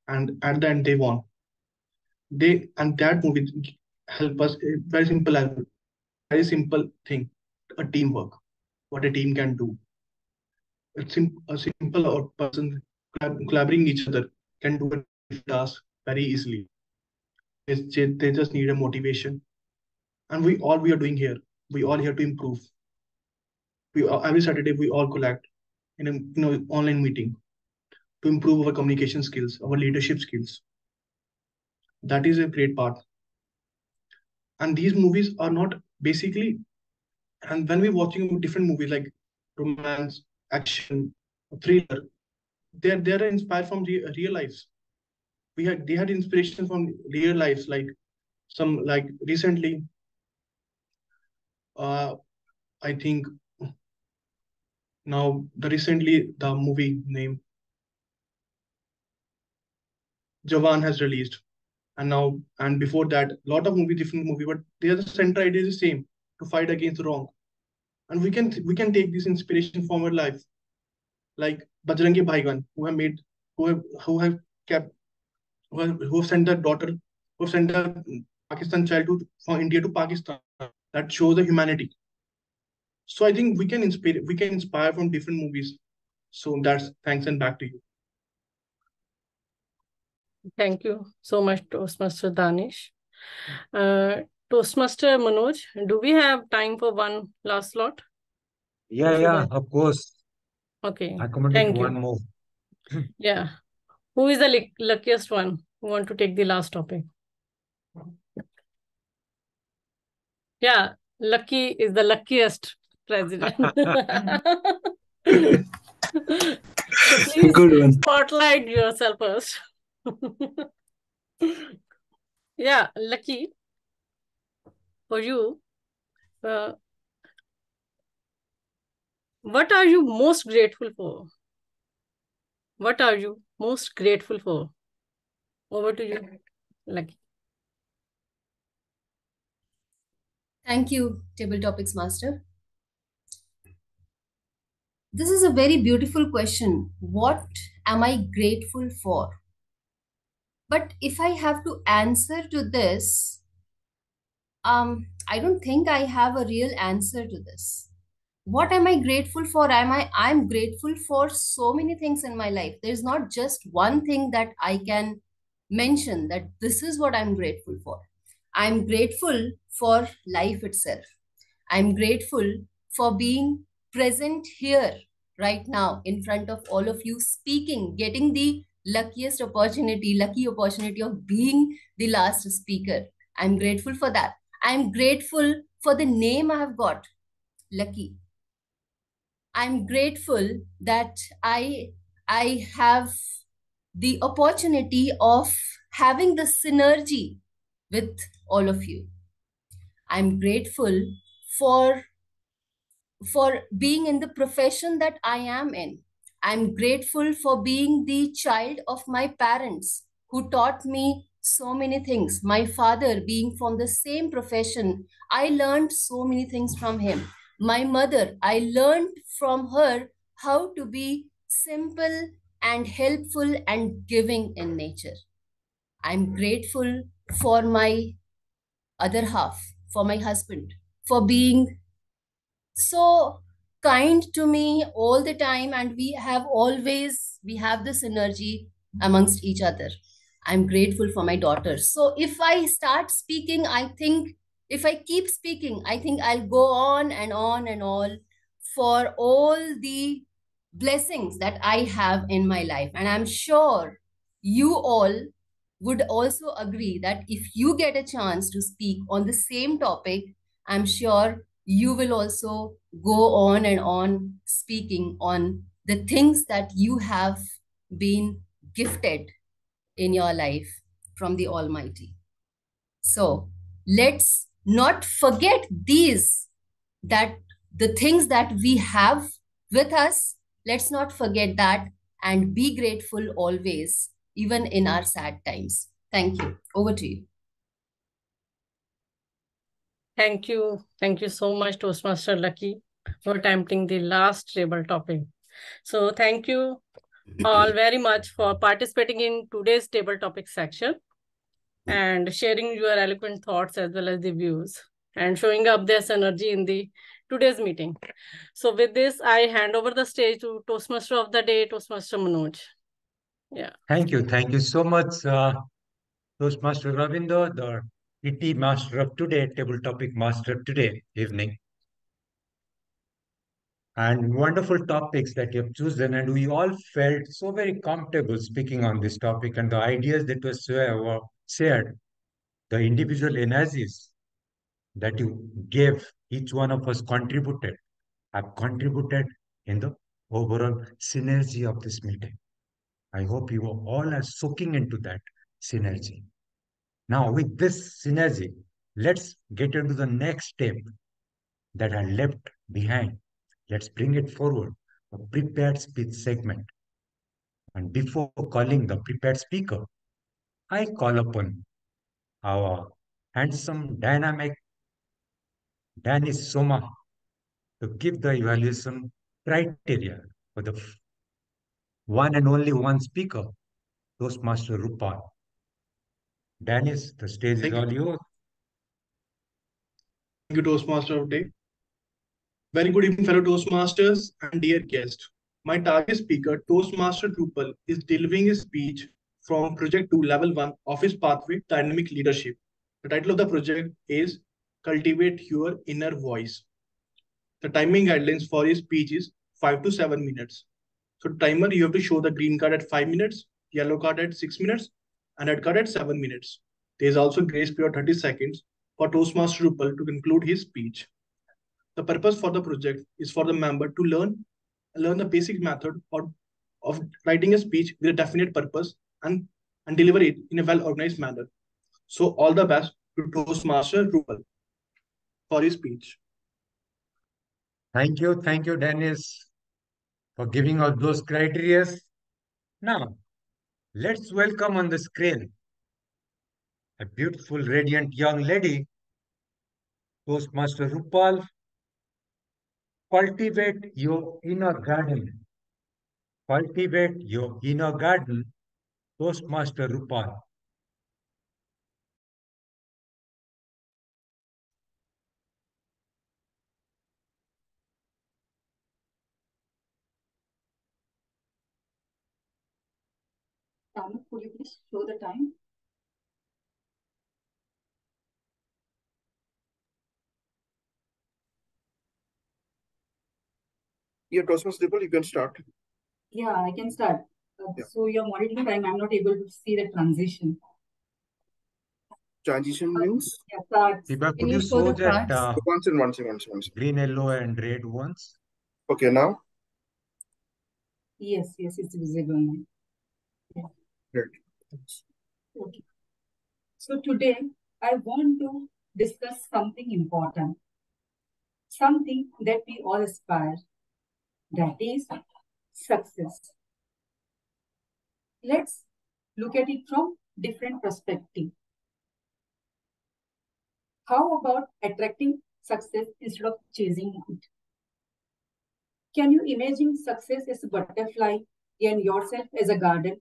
Speaker 6: And at the end, they won. That movie help us very simple as very simple thing, a teamwork, what a team can do. A simple or person collaborating each other can do a task very easily. They just need a motivation, and we are doing here. We all here to improve. Every Saturday we all collect in a online meeting to improve our communication skills, our leadership skills. That is a great part. And these movies are not basically. And when we're watching different movies like romance, action, thriller, they're inspired from real lives. They had inspiration from real lives, like some like recently. I think now the movie name Jawan has released, and before that, lot of different movie, but the center idea is the same: to fight against wrong. And we can take this inspiration from our life, like Bajrangi Bhaigan, who have kept who have sent their daughter, who have sent their Pakistan child from India to Pakistan. That shows the humanity. So I think we can inspire from different movies. So that's thanks, and back to you.
Speaker 2: Thank you so much, Toastmaster Danish. Toastmaster Manoj, do we have time for one last slot?
Speaker 3: Yeah, of course.
Speaker 2: Okay,
Speaker 3: Accommodate
Speaker 2: thank
Speaker 3: one
Speaker 2: you.
Speaker 3: more.
Speaker 2: Yeah. Who is the luckiest one who want to take the last topic? Yeah, Lucky is the luckiest president. So please
Speaker 5: Good one.
Speaker 2: spotlight yourself first. Yeah, Lucky, for you, what are you most grateful for? What are you most grateful for? Over to you, Lucky.
Speaker 1: Thank you, Table Topics Master. This is a very beautiful question. What am I grateful for? But if I have to answer to this, I don't think I have a real answer to this. What am I grateful for? I'm grateful for so many things in my life. There's not just one thing that I can mention that this is what I'm grateful for. I'm grateful for life itself. I'm grateful for being present here right now in front of all of you, speaking, getting the lucky opportunity of being the last speaker. I'm grateful for that. I'm grateful for the name I have got, Lucky. I'm grateful that I have the opportunity of having the synergy with all of you. I'm grateful for being in the profession that I am in. I'm grateful for being the child of my parents who taught me so many things. My father, being from the same profession, I learned so many things from him. My mother, I learned from her how to be simple and helpful and giving in nature. I'm grateful for my other half, for my husband, for being so kind to me all the time, and we have this energy amongst each other. I'm grateful for my daughters. So if I start speaking, I think if I keep speaking, I think I'll go on and on and on for all the blessings that I have in my life. And I'm sure you all would also agree that if you get a chance to speak on the same topic, I'm sure you will also go on and on speaking on the things that you have been gifted in your life from the Almighty. So let's not forget that the things that we have with us, let's not forget that and be grateful always, even in our sad times. Thank you. Over to you.
Speaker 2: Thank you. Thank you so much, Toastmaster Lucky, for attempting the last table topic. So thank you all very much for participating in today's table topic section and sharing your eloquent thoughts as well as the views and showing up this energy in the today's meeting. So with this, I hand over the stage to Toastmaster of the day, Toastmaster Manoj. Yeah.
Speaker 3: Thank you so much, Toastmaster Ravinder, the TT Master of today, Table Topic Master of today evening. And wonderful topics that you have chosen, and we all felt so very comfortable speaking on this topic, and the ideas that were shared, the individual energies that you gave, each one of us contributed, have contributed in the overall synergy of this meeting. I hope you all are soaking into that synergy. Now, with this synergy, let's get into the next step that are left behind. Let's bring it forward, a prepared speech segment. And before calling the prepared speaker, I call upon our handsome, dynamic Danish Soma to give the evaluation criteria for the one and only one speaker, Toastmaster Rupal. Danish, the stage is all yours.
Speaker 6: Thank you, Toastmaster of Day. Very good evening, fellow Toastmasters and dear guest. My target speaker, Toastmaster Rupal, is delivering a speech from Project 2 Level 1 Office Pathway Dynamic Leadership. The title of the project is Cultivate Your Inner Voice. The timing guidelines for his speech is 5 to 7 minutes. So timer, you have to show the green card at 5 minutes, yellow card at 6 minutes, and red card at 7 minutes. There is also grace period 30 seconds for Toastmaster Rupal to conclude his speech. The purpose for the project is for the member to learn the basic method of writing a speech with a definite purpose and deliver it in a well-organized manner. So all the best to Toastmaster Rupal for his speech.
Speaker 3: Thank you, Dennis, for giving us those criteria. Now, let's welcome on the screen a beautiful, radiant young lady, Toastmaster Rupal. Cultivate your inner garden. Cultivate your inner garden, Toastmaster Rupal.
Speaker 10: Tamil, could you please show the time?
Speaker 8: Yeah, Toastmasters Rupal, you can start.
Speaker 10: Yeah, I can start.
Speaker 8: Yeah.
Speaker 10: So you're monitoring time. I'm not able to see the transition.
Speaker 8: Transition means?
Speaker 10: Yeah, cards.
Speaker 3: Tiba,
Speaker 1: Can
Speaker 3: could
Speaker 1: you
Speaker 3: you
Speaker 1: show
Speaker 3: show
Speaker 1: the
Speaker 3: that
Speaker 1: cards?
Speaker 8: One second.
Speaker 3: green, yellow, and red ones?
Speaker 8: Okay, now?
Speaker 10: Yes, it's visible now. Yeah.
Speaker 8: Great.
Speaker 10: Okay. So today I want to discuss something important, something that we all aspire, that is success. Let's look at it from different perspective. How about attracting success instead of chasing it? Can you imagine success as a butterfly and yourself as a garden?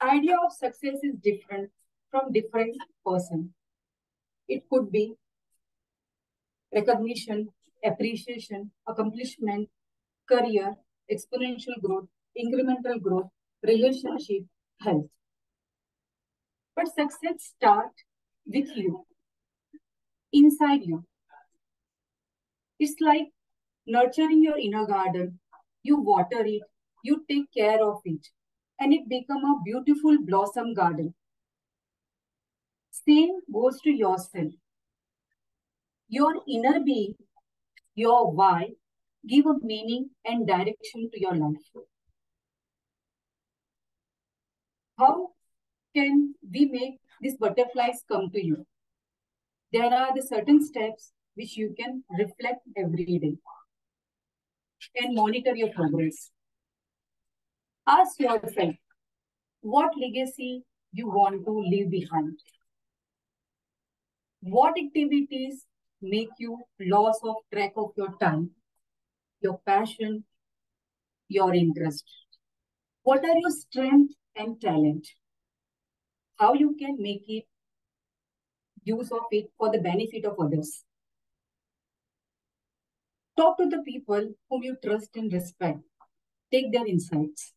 Speaker 10: Idea of success is different from different person. It could be recognition, appreciation, accomplishment, career, exponential growth, incremental growth, relationship, health. But success starts with you, inside you. It's like nurturing your inner garden. You water it, you take care of it, and it becomes a beautiful blossom garden. Same goes to yourself. Your inner being, your why, give a meaning and direction to your life. How can we make these butterflies come to you? There are the certain steps which you can reflect every day and monitor your progress. Ask yourself what legacy you want to leave behind. What activities make you lose of track of your time, your passion, your interest? What are your strength and talent? How you can make it use of it for the benefit of others? Talk to the people whom you trust and respect. Take their insights.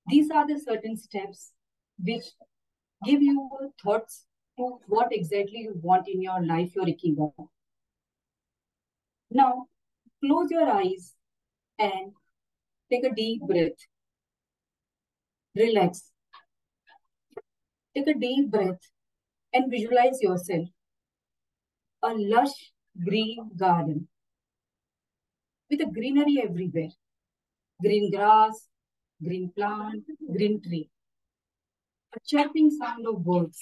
Speaker 10: These are the certain steps which give you thoughts to what exactly you want in your life, your ikigai. Now, close your eyes and take a deep breath. Relax. Take a deep breath and visualize yourself a lush green garden with a greenery everywhere. Green grass, green plant, green tree. A chirping sound of birds.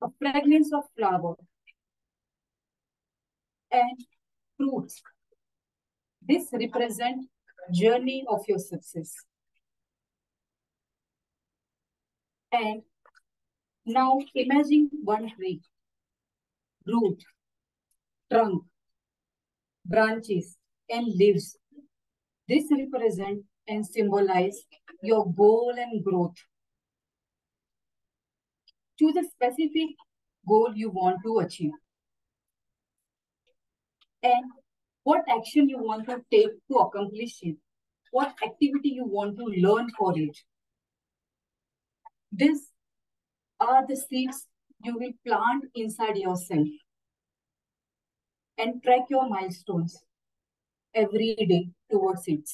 Speaker 10: A fragrance of flower. And fruits. This represents journey of your success. And now imagine one tree, root, trunk, branches, and leaves. This represent and symbolize your goal and growth. Choose a specific goal you want to achieve. And what action you want to take to accomplish it. What activity you want to learn for it. These are the seeds you will plant inside yourself and track your milestones every day towards it.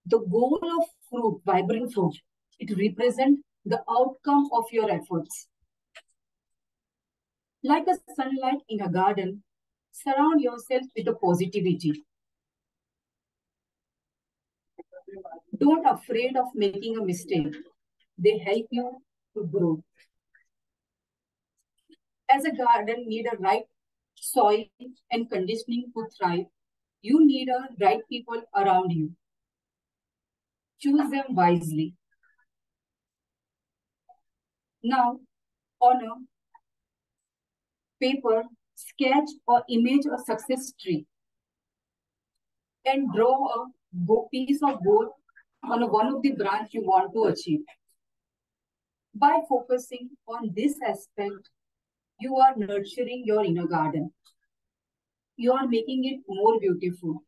Speaker 10: The goal of fruit, vibrant fruit, it represents the outcome of your efforts. Like a sunlight in a garden, surround yourself with the positivity. Don't afraid of making a mistake. They help you to grow. As a garden need a right soil and conditioning to thrive, you need a right people around you. Choose them wisely. Now, on a paper, sketch or image a success tree and draw a piece of gold on one of the branch you want to achieve. By focusing on this aspect, you are nurturing your inner garden. You are making it more beautiful.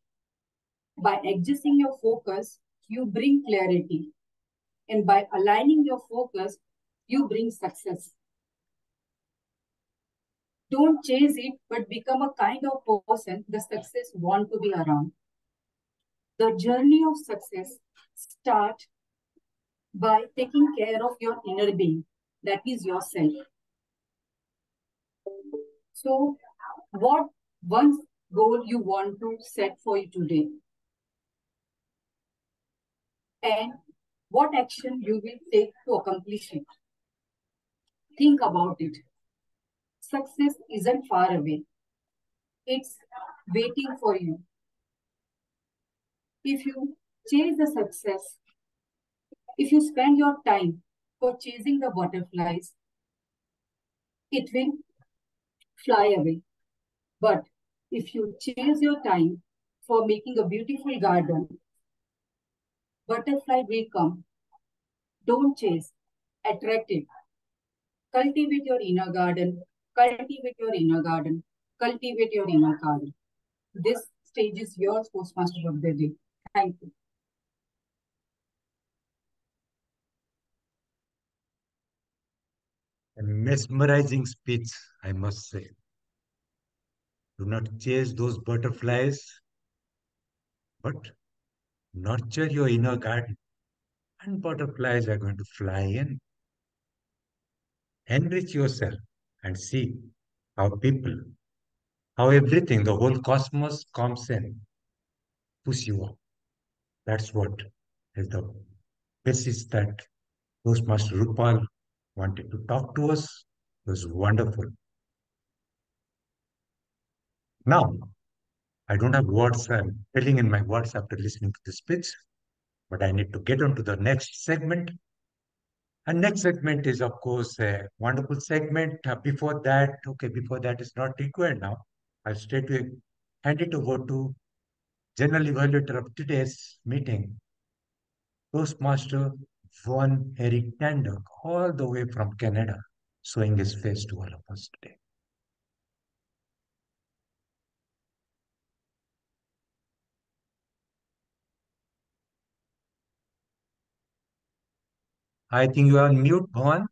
Speaker 10: By adjusting your focus, you bring clarity. And by aligning your focus, you bring success. Don't chase it, but become a kind of person the success want to be around. The journey of success starts by taking care of your inner being, that is yourself. So, what one goal you want to set for you today? And what action you will take to accomplish it? Think about it. Success isn't far away. It's waiting for you. If you chase the success, if you spend your time for chasing the butterflies, it will fly away. But if you chase your time for making a beautiful garden, butterfly will come. Don't chase, attract it. Cultivate your inner garden, cultivate your inner garden, cultivate your inner garden. This stage is yours, Toastmaster of the Day. Thank you.
Speaker 3: A mesmerizing speech, I must say. Do not chase those butterflies, but nurture your inner garden, and butterflies are going to fly in. Enrich yourself and see how people, how everything, the whole cosmos comes in, push you up. That's what is the basis that Toastmaster Rupal wanted to talk to us. It was wonderful. Now, I don't have words. I'm filling in my words after listening to the speech, but I need to get on to the next segment. And next segment is, of course, a wonderful segment. Before that is not required now. I'll straight away hand it over to General Evaluator of today's meeting, Toastmaster Von Eric Tandock, all the way from Canada, showing his face to all of us today. I think you are on mute, Bhavan.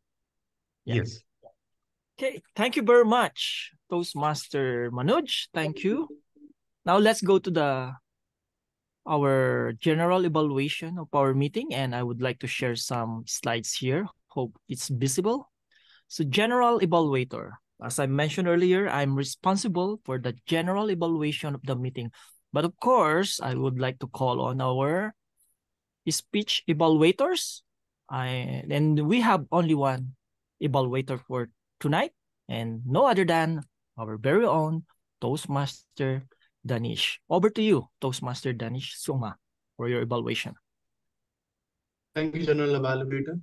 Speaker 7: Yeah.
Speaker 3: Yes.
Speaker 7: Okay, thank you very much, Toastmaster Manoj. Thank you. Now let's go to our general evaluation of our meeting, and I would like to share some slides here. Hope it's visible. So general evaluator. As I mentioned earlier, I'm responsible for the general evaluation of the meeting. But of course, I would like to call on our speech evaluators. And we have only one evaluator for tonight, and no other than our very own Toastmaster Danish. Over to you, Toastmaster Danish Suma, for your evaluation.
Speaker 6: Thank you, General Evaluator.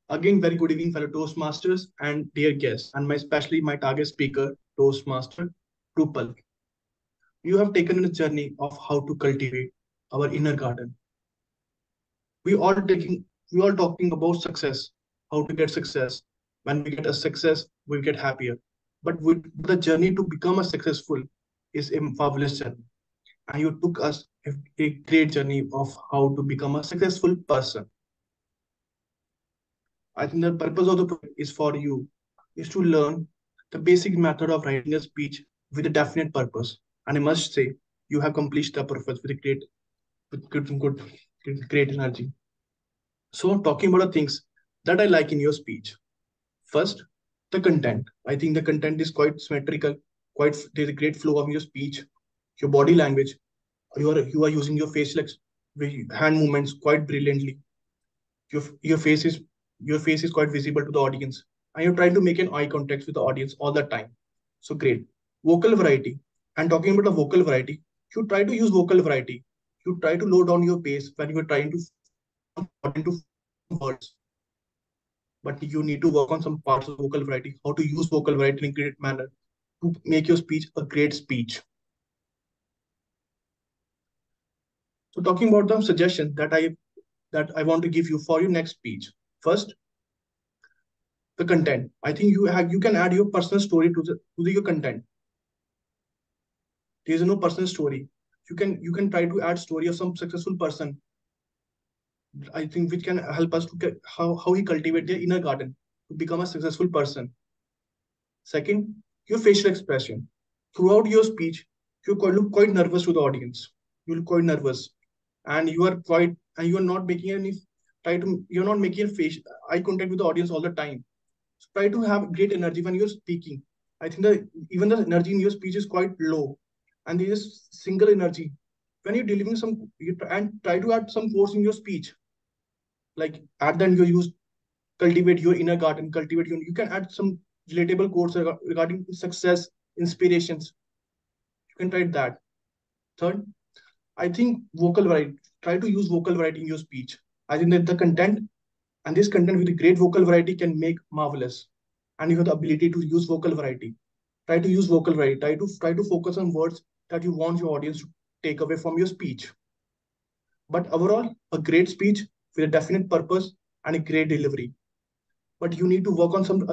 Speaker 6: Again, very good evening, fellow Toastmasters and dear guests, and especially my target speaker, Toastmaster Rupal. You have taken a journey of how to cultivate our inner garden. We all talking about success, how to get success. When we get a success, we get happier. But the journey to become a successful is a fabulous journey. And you took us a great journey of how to become a successful person. I think the purpose of the project is for you is to learn the basic method of writing a speech with a definite purpose. And I must say, you have accomplished the purpose with a great energy. So talking about the things that I like in your speech. First, the content. I think the content is quite symmetrical, quite there's a great flow of your speech, your body language. You are using your facial hand movements quite brilliantly. Your face is quite visible to the audience, and you're trying to make an eye contact with the audience all the time. So great. Vocal variety. And talking about the vocal variety, you try to use vocal variety. You try to low down your pace when you are trying to want the audience to focus on words, but you need to work on some parts of vocal variety, how to use vocal variety in a great manner to make your speech a great speech. So talking about the suggestions that I want to give you for your next speech. First, the content. I think you can add your personal story to your content. There is no personal story. You can try to add story of some successful person. I think which can help us to get how he cultivate their inner garden to become a successful person. Second, your facial expression. Throughout your speech, you look quite nervous to the audience. You look quite nervous, and you are not making any you're not making a face eye contact with the audience all the time. So try to have great energy when you're speaking. I think that even the energy in your speech is quite low, and there is single energy. When you're delivering and try to add some quotes in your speech, like at the end you use cultivate your inner garden, cultivate you can add some relatable quotes regarding success, inspirations. You can try that. Third, I think vocal variety. Try to use vocal variety in your speech. I think that the content and this content with a great vocal variety can make marvelous. And you have the ability to use vocal variety. Try to use vocal variety. Try to focus on words that you want your audience to take away from your speech. But overall, a great speech with a definite purpose and a great delivery. But you need to work on some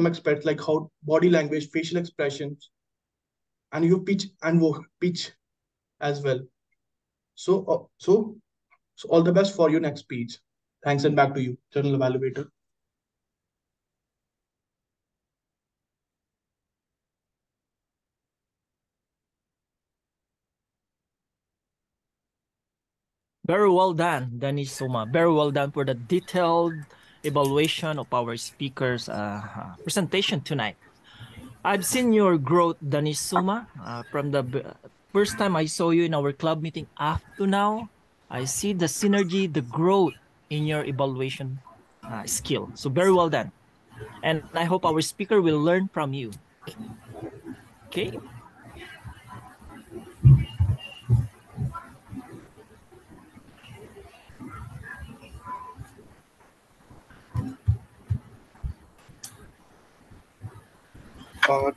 Speaker 6: aspects like how body language, facial expressions, and your pitch as well. So all the best for your next speech. Thanks, and back to you, General Evaluator.
Speaker 7: Very well done, Danish Soma. Very well done for the detailed evaluation of our speaker's presentation tonight. I've seen your growth, Danish Soma, from the first time I saw you in our club meeting up to now. I see the synergy, the growth in your evaluation skill. So very well done. And I hope our speaker will learn from you. Okay.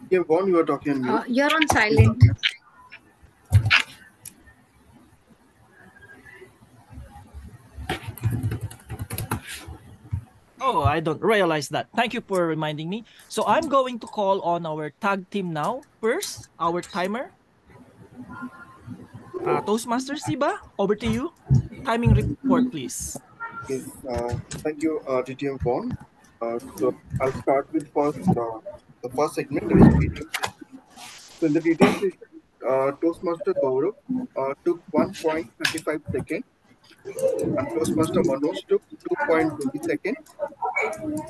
Speaker 8: Yeah, Vaughn, you are talking on mute.
Speaker 11: You're on silent.
Speaker 7: Oh, I don't realize that. Thank you for reminding me. So I'm going to call on our tag team now. First, our timer. Toastmaster Siba, over to you. Timing report, please.
Speaker 8: Yes, thank you, TTM Vaughn. So I'll start with the first segment, that is TTM session. So in the TTM session, Toastmaster Gaurav took 1.35 seconds, and Toastmaster Manoj took 2.20 seconds.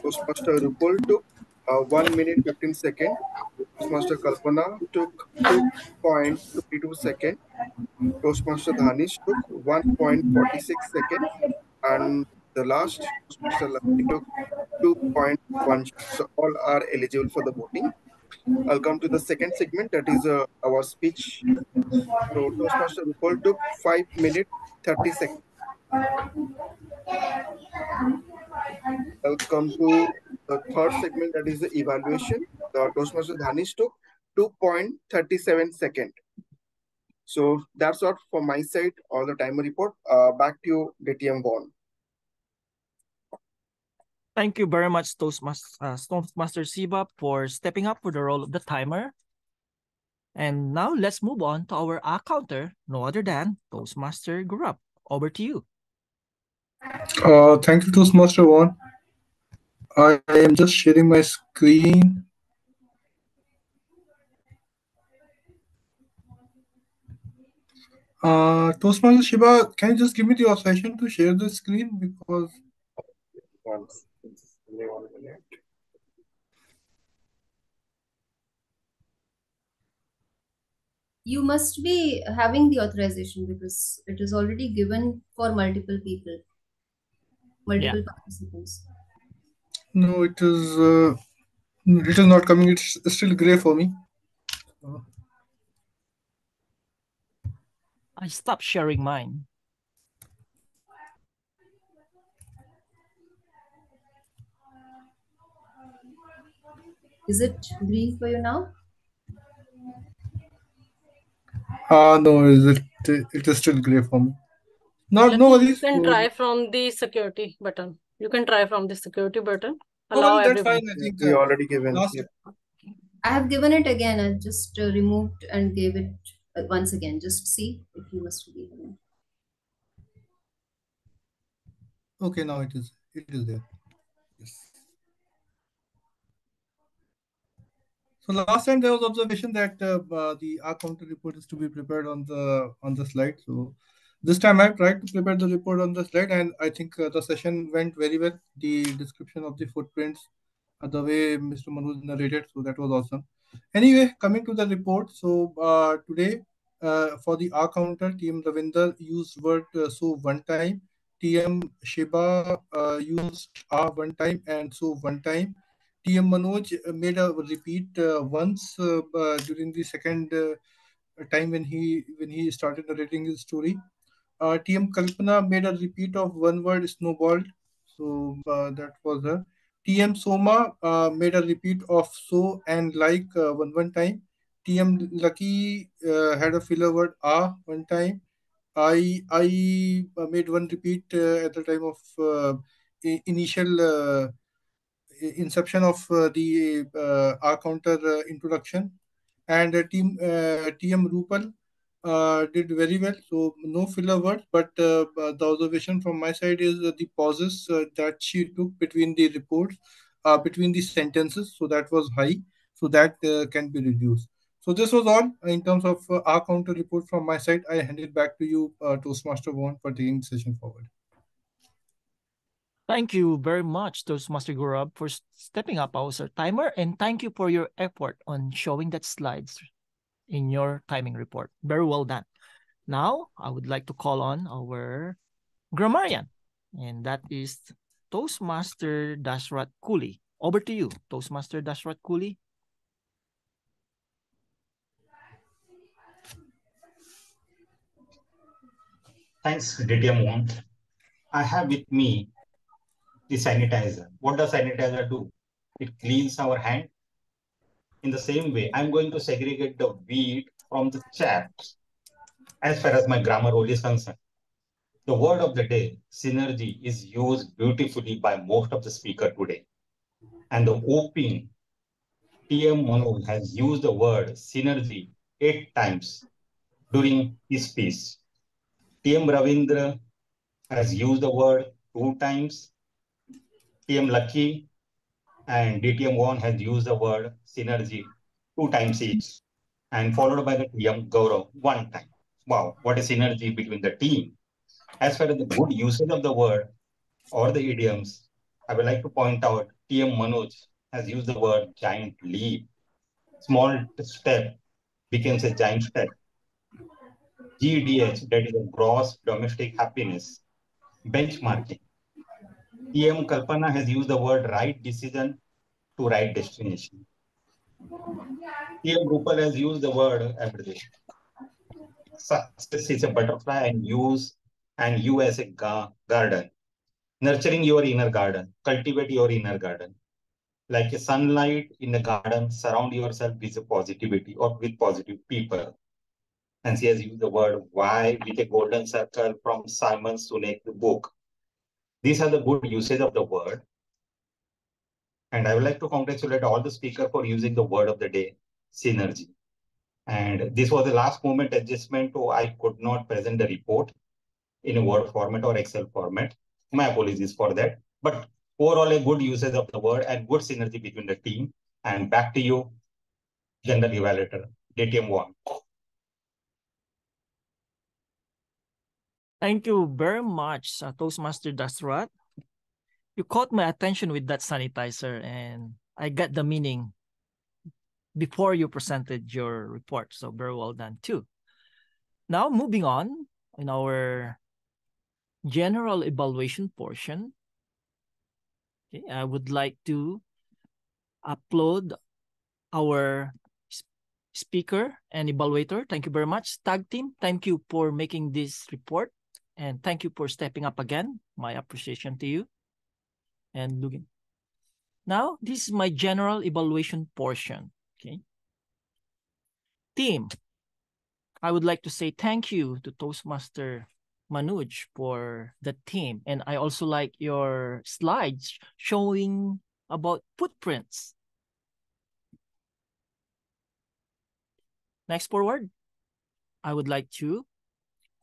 Speaker 8: Toastmaster Rupal took 1 minute 15 seconds. Toastmaster Kalpana took 2.22 seconds. Toastmaster Dhanish took 1.46 seconds. And the last, Toastmaster Lakshmi took 2.1. So all are eligible for the voting. I'll come to the second segment, that is our speech. So Toastmaster Rupal took 5 minutes 30 seconds. I'll come to the third segment, that is the evaluation. The Toastmaster Dhanish took 2.37 seconds. So that's all from my side, all the timer report. Back to you, DTM Vaughn.
Speaker 7: Thank you very much, Toastmaster Siba, for stepping up for the role of the timer. And now let's move on to our counter, no other than Toastmaster Gaurav. Over to you.
Speaker 5: Thank you, Toastmaster Vaughn. I am just sharing my screen. Toastmaster Shiba, can you just give me the authorization to share the screen? Because
Speaker 8: Once, only 1 minute.
Speaker 1: You must be having the authorization because it is already given for multiple people, multiple participants.
Speaker 5: no, it is not coming. It's still gray for me.
Speaker 7: I stopped sharing mine.
Speaker 1: Is it green for you now?
Speaker 5: No, it is still gray for me. No
Speaker 2: Lucky,
Speaker 5: worries.
Speaker 2: you can try from the security button. You can try from the security button.
Speaker 5: No
Speaker 2: Allow
Speaker 5: worries, that's
Speaker 2: everyone.
Speaker 5: fine. I think
Speaker 8: We already given.
Speaker 5: last
Speaker 8: Yeah.
Speaker 1: I have given it again. I just removed and gave it once again. Just see if you must be given it.
Speaker 5: Okay, now it is there. Yes. So last time there was observation that the R counter report is to be prepared on the slide. So this time I tried to prepare the report on the slide, and I think the session went very well. The description of the footprints, the way Mr. Manoj narrated, so that was awesome. Anyway, coming to the report. So today, for the R counter, TM Ravinder used word so one time, TM Shiba used R one time, and so one time. TM Manoj made a repeat once during the second time when he started narrating his story. TM Kalpana made a repeat of one word snowballed. So that was her. TM Soma made a repeat of so and like one time. TM Lucky had a filler word one time. I made one repeat at the time of initial inception of the R counter introduction, and TM Rupal did very well. So no filler words, but the observation from my side is the pauses that she took between the reports, between the sentences. So that was high. So that can be reduced. So this was all in terms of R counter report from my side. I hand it back to you, Toastmaster Vaughan, for taking the session forward.
Speaker 7: Thank you very much, Toastmaster Gurab, for stepping up our timer, and thank you for your effort on showing that slides in your timing report. Very well done. Now, I would like to call on our grammarian, and that is Toastmaster Dashrat Kuli. Over to you, Toastmaster Dashrat Kuli.
Speaker 9: Thanks, DTM One. I have with me the sanitizer. What does sanitizer do? It cleans our hand. In the same way, I'm going to segregate the wheat from the chaff as far as my grammar role is concerned. The word of the day, synergy, is used beautifully by most of the speaker today. And the opening, TM Manoj has used the word synergy 8 times during his piece. TM Ravindra has used the word 2 times. TM Lucky and DTM One has used the word synergy 2 times each, and followed by the TM Gaurav 1 time. Wow, what a synergy between the team. As far as the good usage of the word or the idioms, I would like to point out TM Manoj has used the word giant leap. Small step becomes a giant step. GDH, that is a gross domestic happiness. Benchmarking. TM Kalpana has used the word right decision to right destination. TM Rupal has used the word everything. Success is a butterfly and you as a garden. Nurturing your inner garden, cultivate your inner garden. Like a sunlight in the garden, surround yourself with a positivity or with positive people. And she has used the word why with a golden circle from Simon Sinek book. These are the good usage of the word. And I would like to congratulate all the speakers for using the word of the day, synergy. And this was the last moment adjustment, so I could not present the report in a Word format or Excel format. My apologies for that. But overall a good usage of the word and good synergy between the team. And back to you, general evaluator, DTM1.
Speaker 7: Thank you very much, Toastmaster Dasrat. You caught my attention with that sanitizer, and I got the meaning before you presented your report. So very well done too. Now moving on in our general evaluation portion, okay, I would like to upload our speaker and evaluator. Thank you very much. Tag team, thank you for making this report. And thank you for stepping up again. My appreciation to you. And looking. Now, this is my general evaluation portion. Okay. Team, I would like to say thank you to Toastmaster Manoj for the team. And I also like your slides showing about footprints. Next forward, I would like to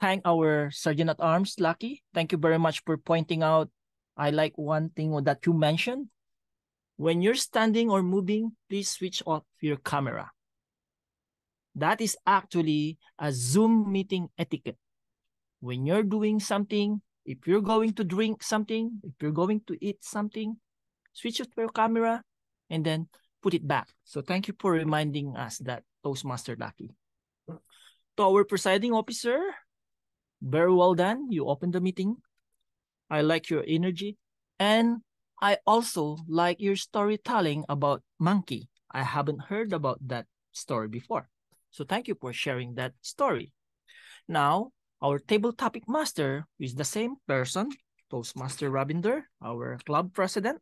Speaker 7: thank our Sergeant at Arms, Lucky. Thank you very much for pointing out. I like one thing that you mentioned. When you're standing or moving, please switch off your camera. That is actually a Zoom meeting etiquette. When you're doing something, if you're going to drink something, if you're going to eat something, switch off your camera and then put it back. So thank you for reminding us that, Toastmaster Lucky. To our presiding officer, very well done. You opened the meeting. I like your energy. And I also like your storytelling about monkey. I haven't heard about that story before. So thank you for sharing that story. Now, our table topic master is the same person, Toastmaster Ravinder, our club president.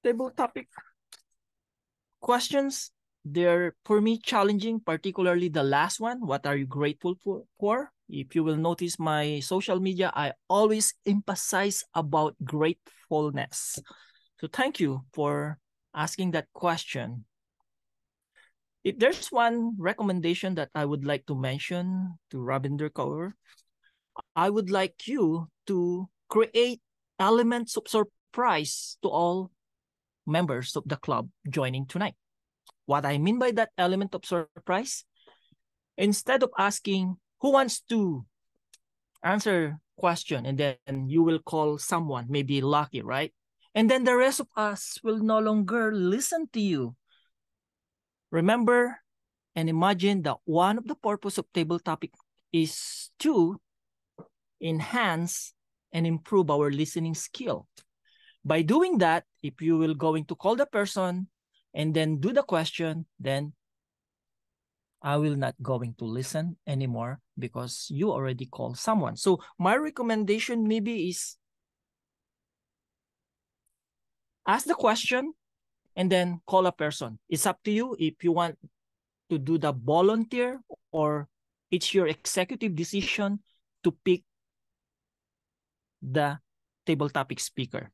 Speaker 7: Table topic questions, they're for me challenging, particularly the last one. What are you grateful for? If you will notice my social media, I always emphasize about gratefulness. So thank you for asking that question. If there's one recommendation that I would like to mention to Ravinder Kaur, I would like you to create elements of surprise to all members of the club joining tonight. What I mean by that element of surprise, instead of asking who wants to answer question and then you will call someone, maybe Lucky, right? And then the rest of us will no longer listen to you. Remember and imagine that one of the purpose of table topic is to enhance and improve our listening skill. By doing that, if you will going to call the person and then do the question, then I will not going to listen anymore because you already called someone. So my recommendation maybe is ask the question and then call a person. It's up to you if you want to do the volunteer or it's your executive decision to pick the table topic speaker.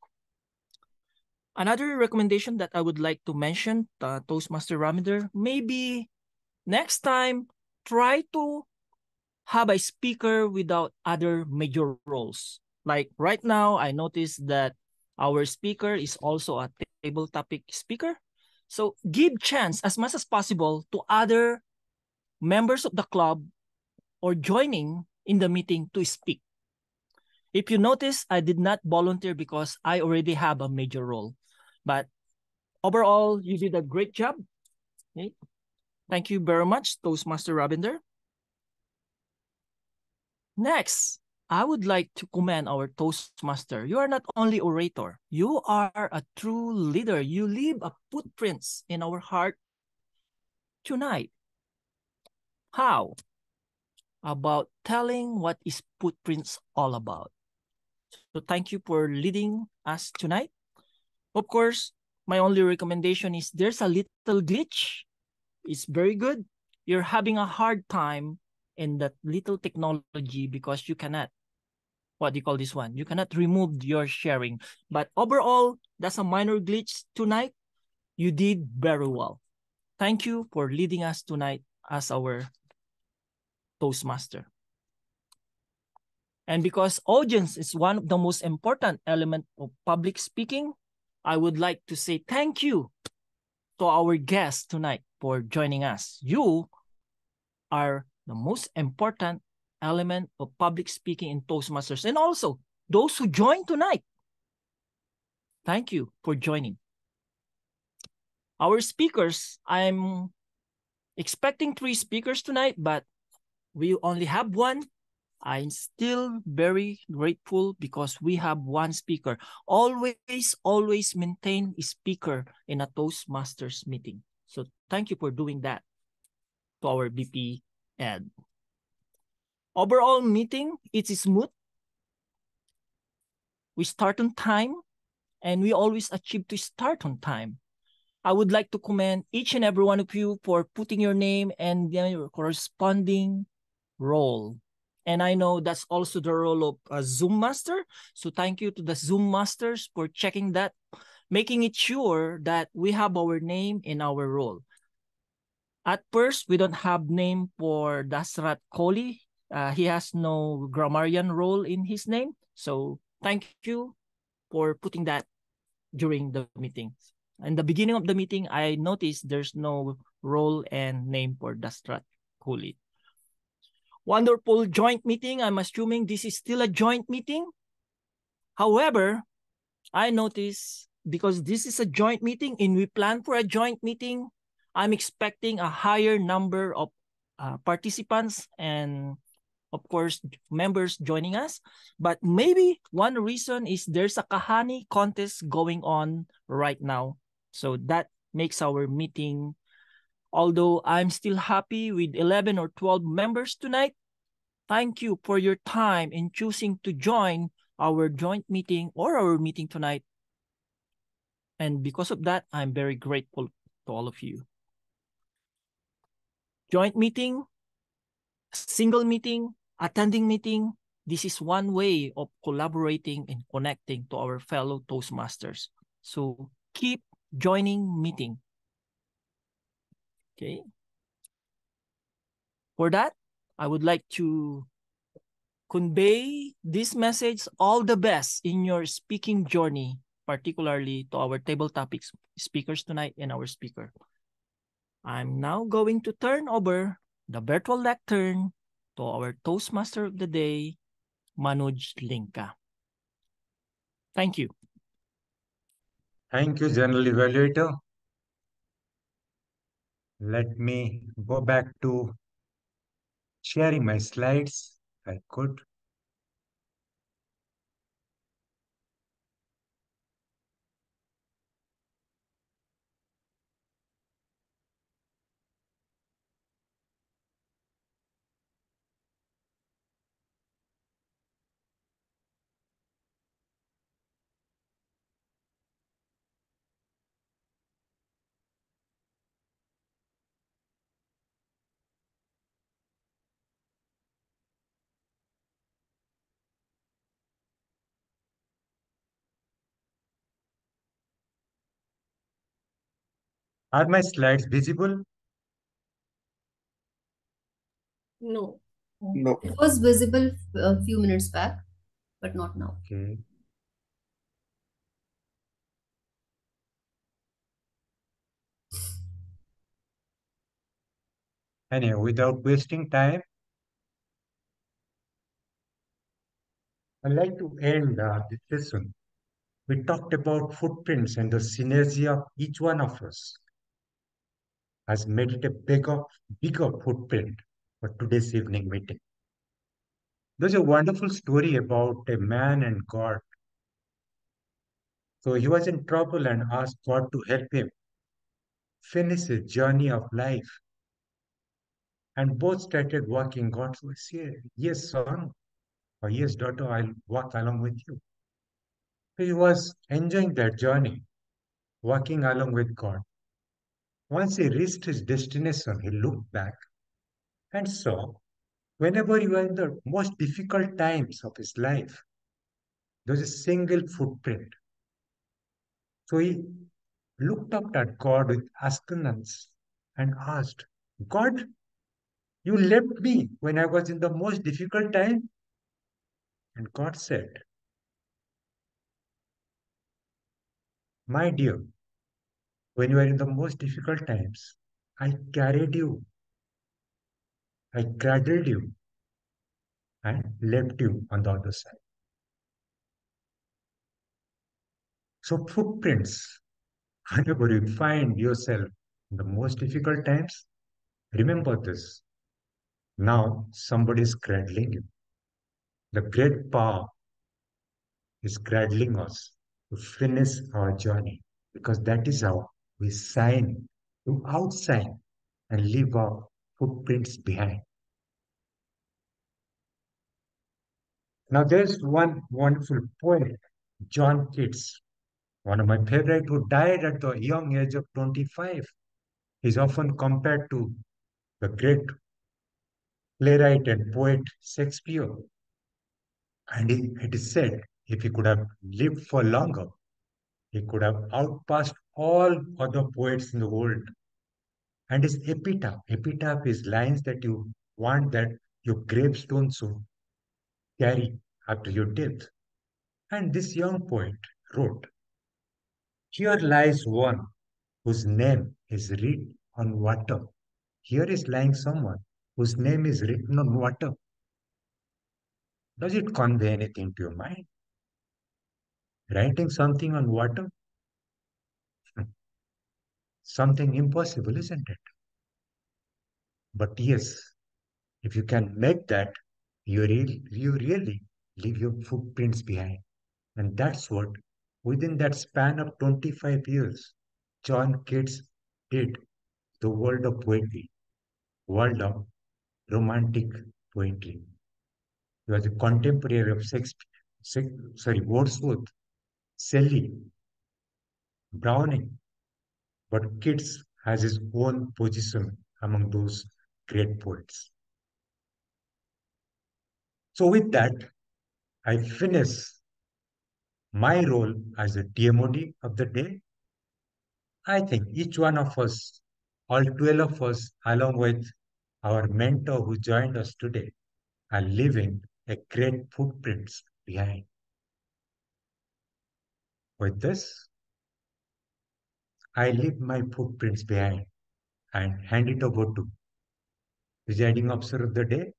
Speaker 7: Another recommendation that I would like to mention, Toastmaster Ravinder, maybe next time, try to have a speaker without other major roles. Like right now, I noticed that our speaker is also a table topic speaker. So give chance as much as possible to other members of the club or joining in the meeting to speak. If you notice, I did not volunteer because I already have a major role. But overall, you did a great job. Okay. Thank you very much, Toastmaster Ravinder. Next, I would like to commend our Toastmaster. You are not only orator, you are a true leader. You leave a footprints in our heart tonight. How? About telling what is footprints all about. So thank you for leading us tonight. Of course, my only recommendation is there's a little glitch. It's very good. You're having a hard time in that little technology because you cannot, what do you call this one? You cannot remove your sharing. But overall, that's a minor glitch tonight. You did very well. Thank you for leading us tonight as our Toastmaster. And because audience is one of the most important element of public speaking, I would like to say thank you to our guests tonight for joining us. You are the most important element of public speaking in Toastmasters, and also those who joined tonight. Thank you for joining. Our speakers, I'm expecting 3 speakers tonight, but we only have one. I'm still very grateful because we have one speaker. Always maintain a speaker in a Toastmasters meeting. So thank you for doing that to our BP Ed. Overall meeting, it's smooth. We start on time and we always achieve to start on time. I would like to commend each and every one of you for putting your name and your corresponding role. And I know that's also the role of a Zoom master. So thank you to the Zoom masters for checking that, making it sure that we have our name in our role. At first, we don't have name for Dasrat Kohli. He has no grammarian role in his name. So thank you for putting that during the meeting. In the beginning of the meeting, I noticed there's no role and name for Dasrat Kohli. Wonderful joint meeting. I'm assuming this is still a joint meeting. However, I noticed because this is a joint meeting and we plan for a joint meeting, I'm expecting a higher number of participants and of course, members joining us. But maybe one reason is there's a Kahani contest going on right now. So that makes our meeting, although I'm still happy with 11 or 12 members tonight, thank you for your time in choosing to join our joint meeting or our meeting tonight. And because of that, I'm very grateful to all of you. Joint meeting, single meeting, attending meeting, this is one way of collaborating and connecting to our fellow Toastmasters. So keep joining meeting. Okay. For that, I would like to convey this message, all the best in your speaking journey, particularly to our table topics speakers tonight and our speaker. I'm now going to turn over the virtual lectern to our Toastmaster of the day, Manoj Lenka. Thank you.
Speaker 3: Thank you, General Evaluator. Let me go back to sharing my slides, if I could. Are my slides visible?
Speaker 2: No.
Speaker 8: No.
Speaker 1: It was visible a few minutes back, but not now.
Speaker 3: Okay. Anyway, without wasting time, I'd like to end this session. We talked about footprints and the synergy of each one of us has made it a bigger footprint for today's evening meeting. There's a wonderful story about a man and God. So he was in trouble and asked God to help him finish his journey of life. And both started walking. God said, yes, son, or yes, daughter, I'll walk along with you. So he was enjoying that journey, walking along with God. Once he reached his destination, he looked back and saw whenever you are in the most difficult times of his life, there's a single footprint. So he looked up at God with astonishment and asked, God, you left me when I was in the most difficult time? And God said, "My dear, when you are in the most difficult times, I carried you, I cradled you, and left you on the other side." So, footprints, whenever you find yourself in the most difficult times, remember this. Now somebody is cradling you. The great power is cradling us to finish our journey, because that is how we sign to outshine and leave our footprints behind. Now, there's one wonderful poet, John Keats, one of my favorite, who died at the young age of 25. He's often compared to the great playwright and poet Shakespeare. And it is said if he could have lived for longer, he could have outpassed all other poets in the world. And his epitaph is lines that you want that your gravestone should carry after your death. And this young poet wrote, "Here lies one whose name is written on water." Here is lying someone whose name is written on water. Does it convey anything to your mind? Writing something on water? Something impossible, isn't it? But yes, if you can make that, you really leave your footprints behind. And that's what, within that span of 25 years, John Keats did the world of poetry, world of romantic poetry. He was a contemporary of Wordsworth, Shelley, Browning, but Keats has his own position among those great poets. So with that, I finish my role as a TMOD of the day. I think each one of us, all 12 of us, along with our mentor who joined us today, are leaving a great footprints behind. With this, I leave my footprints behind and hand it over to presiding officer of the day.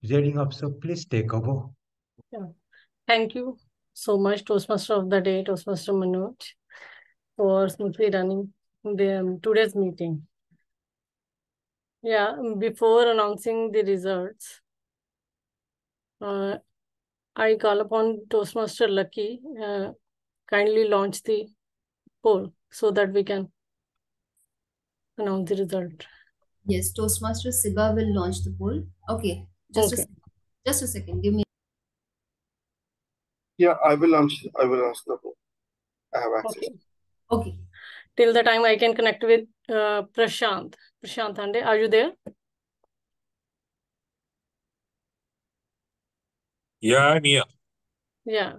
Speaker 3: Presiding officer, please take over.
Speaker 2: Yeah. Thank you so much, Toastmaster of the Day, Toastmaster Manoj, for smoothly running today's meeting. Yeah, before announcing the results, I call upon Toastmaster Lucky, kindly launch the poll so that we can announce the result.
Speaker 1: Yes, Toastmaster Siba will launch the poll. Okay,
Speaker 2: Okay.
Speaker 1: Just a second. Give me.
Speaker 8: Yeah, I will launch the poll. I have access.
Speaker 1: Okay.
Speaker 2: Till the time I can connect with Prashant. Prashant Hande, are you there?
Speaker 12: Yeah, I'm here.
Speaker 2: Yeah.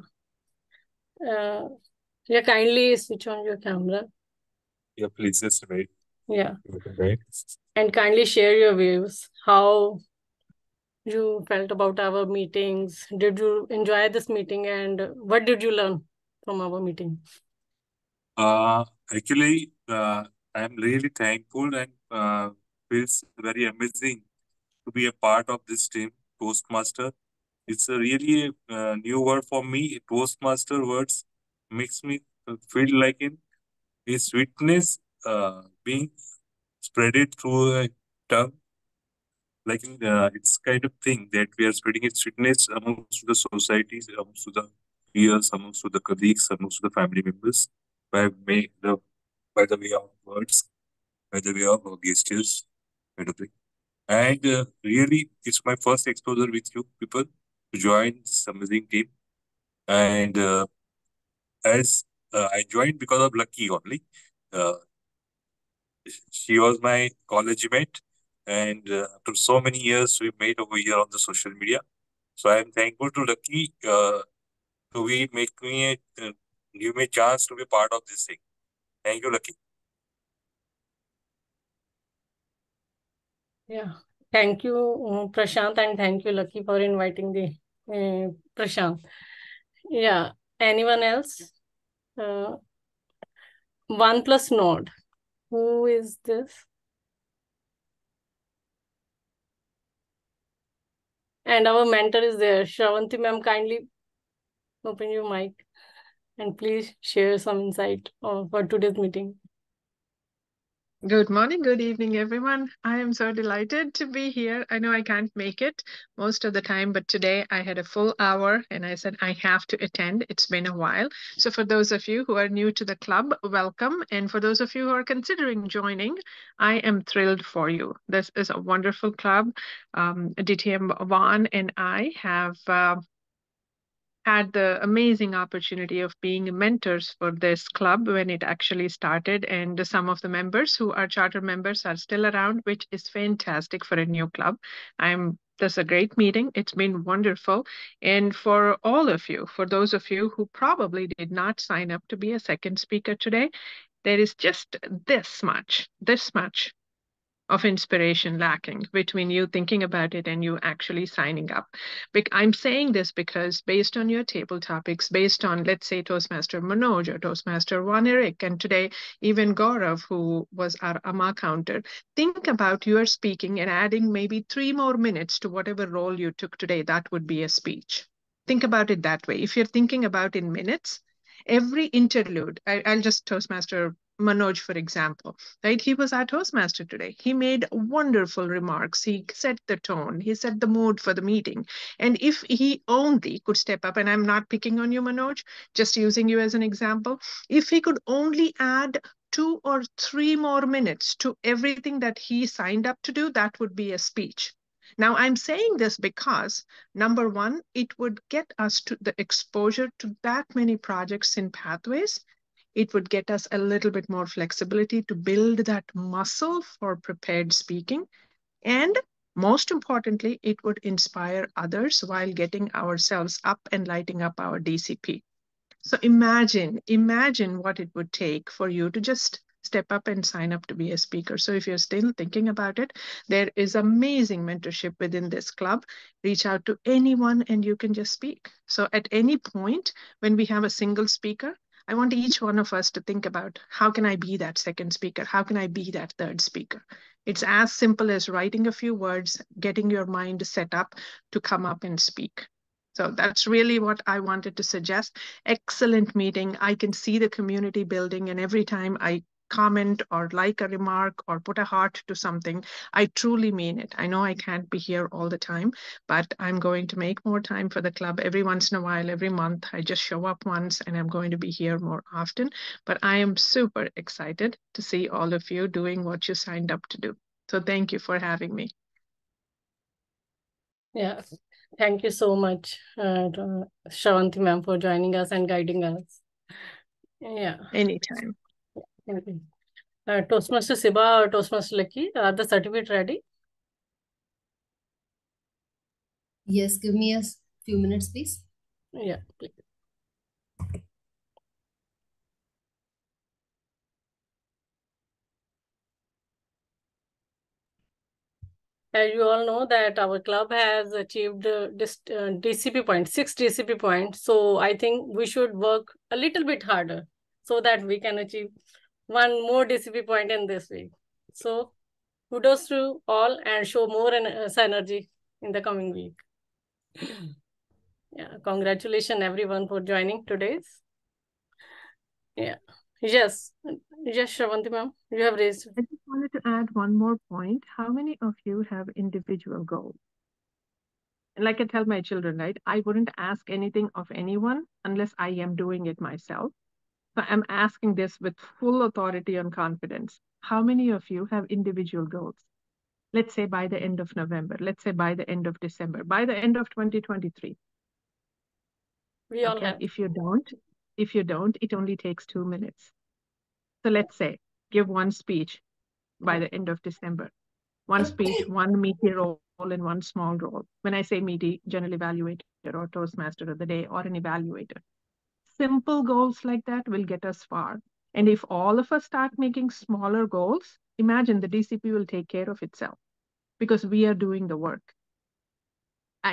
Speaker 2: Yeah, kindly switch on your camera.
Speaker 12: Yeah, please just wait.
Speaker 2: Yeah.
Speaker 12: Wait.
Speaker 2: And kindly share your views. How you felt about our meetings? Did you enjoy this meeting and what did you learn from our meeting?
Speaker 12: Actually, I'm really thankful and feels very amazing to be a part of this team, Toastmaster. It's a really new word for me. Toastmaster words makes me feel like a sweetness being spreaded through a tongue. Like it's kind of thing that we are spreading its sweetness amongst the societies, amongst the peers, amongst the colleagues, amongst the family members by by the way of words, by the way of gestures, kind of thing. And really, it's my first exposure with you people to join this amazing team. And as I joined because of Lucky only. Uh, she was my college mate, and after so many years, we met over here on the social media. So I am thankful to Lucky to be make me give me a chance to be part of this thing. Thank you, Lucky.
Speaker 2: Yeah, Thank you, Prashant, and thank you, Lucky, for inviting the Prashant. Yeah. Anyone else? One plus node. Who is this? And our mentor is there. Shravanti ma'am, kindly open your mic and please share some insight for today's meeting.
Speaker 13: Good morning, good evening, everyone. I am so delighted to be here. I know I can't make it most of the time, but today I had a full hour and I said I have to attend. It's been a while. So for those of you who are new to the club, welcome. And for those of you who are considering joining, I am thrilled for you. This is a wonderful club. DTM Vaughn and I have had the amazing opportunity of being mentors for this club when it actually started. And some of the members who are charter members are still around, which is fantastic for a new club. This is a great meeting. It's been wonderful. And for all of you, for those of you who probably did not sign up to be a second speaker today, there is just this much of inspiration lacking between you thinking about it and you actually signing up. I'm saying this because based on your table topics, based on, let's say, Toastmaster Manoj or Toastmaster Juan Eric, and today even Gaurav, who was our AMA counter, think about your speaking and adding maybe 3 more minutes to whatever role you took today. That would be a speech. Think about it that way. If you're thinking about in minutes, every interlude, I'll just Toastmaster Manoj, for example, right? He was our Toastmaster today. He made wonderful remarks. He set the tone. He set the mood for the meeting. And if he only could step up, and I'm not picking on you, Manoj, just using you as an example, if he could only add 2 or 3 more minutes to everything that he signed up to do, that would be a speech. Now, I'm saying this because, number one, it would get us to the exposure to that many projects in Pathways. It would get us a little bit more flexibility to build that muscle for prepared speaking. And most importantly, it would inspire others while getting ourselves up and lighting up our DCP. So imagine what it would take for you to just step up and sign up to be a speaker. So if you're still thinking about it, there is amazing mentorship within this club. Reach out to anyone and you can just speak. So at any point when we have a single speaker, I want each one of us to think about, how can I be that second speaker? How can I be that third speaker? It's as simple as writing a few words, getting your mind set up to come up and speak. So that's really what I wanted to suggest. Excellent meeting. I can see the community building, and every time I comment or like a remark or put a heart to something, I truly mean it. I know I can't be here all the time, but I'm going to make more time for the club every once in a while, every month. I just show up once and I'm going to be here more often. But I am super excited to see all of you doing what you signed up to do. So thank you for having me.
Speaker 2: Yeah. Thank you so much, Shravanti ma'am, for joining us and guiding us. Yeah.
Speaker 13: Anytime.
Speaker 2: Thank you. Toastmaster Siba or Toastmaster Lucky, are the certificate ready?
Speaker 1: Yes, give me a few minutes, please.
Speaker 2: Yeah, please. As you all know that our club has achieved this DCP point, 6 DCP points. So I think we should work a little bit harder so that we can achieve 1 more DCP point in this week. So kudos to all and show more synergy in the coming week. Yeah, congratulations everyone for joining today's. Yeah. Yes, Shravanti ma'am, you have raised.
Speaker 13: I just wanted to add one more point. How many of you have individual goals? And like I tell my children, right? I wouldn't ask anything of anyone unless I am doing it myself. So I'm asking this with full authority and confidence. How many of you have individual goals? Let's say by the end of November, let's say by the end of December, by the end of 2023.
Speaker 2: We all have.
Speaker 13: If you don't, it only takes 2 minutes. So let's say, give one speech by the end of December. One speech, one meaty role, and one small role. When I say meaty, general evaluator or Toastmaster of the day or an evaluator. Simple goals like that will get us far. And if all of us start making smaller goals, imagine the DCP will take care of itself. because we are doing the work.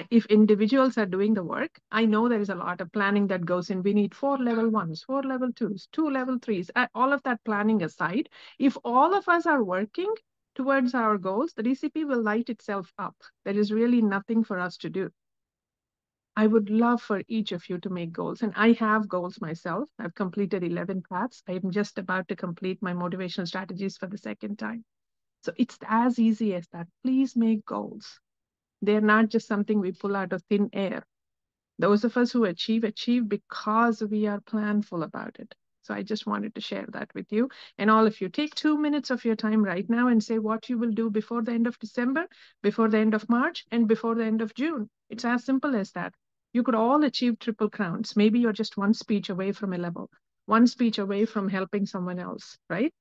Speaker 13: If individuals are doing the work, I know there is a lot of planning that goes in. We need 4 level 1s, 4 level 2s, 2 level 3s, all of that planning aside. If all of us are working towards our goals, the DCP will light itself up. There is really nothing for us to do. I would love for each of you to make goals. And I have goals myself. I've completed 11 paths. I'm just about to complete my motivational strategies for the second time. So it's as easy as that. Please make goals. They're not just something we pull out of thin air. Those of us who achieve because we are planful about it. So I just wanted to share that with you. And all of you, take 2 minutes of your time right now and say what you will do before the end of December, before the end of March, and before the end of June. It's as simple as that. You could all achieve triple crowns. Maybe you're just one speech away from a level, one speech away from helping someone else, right?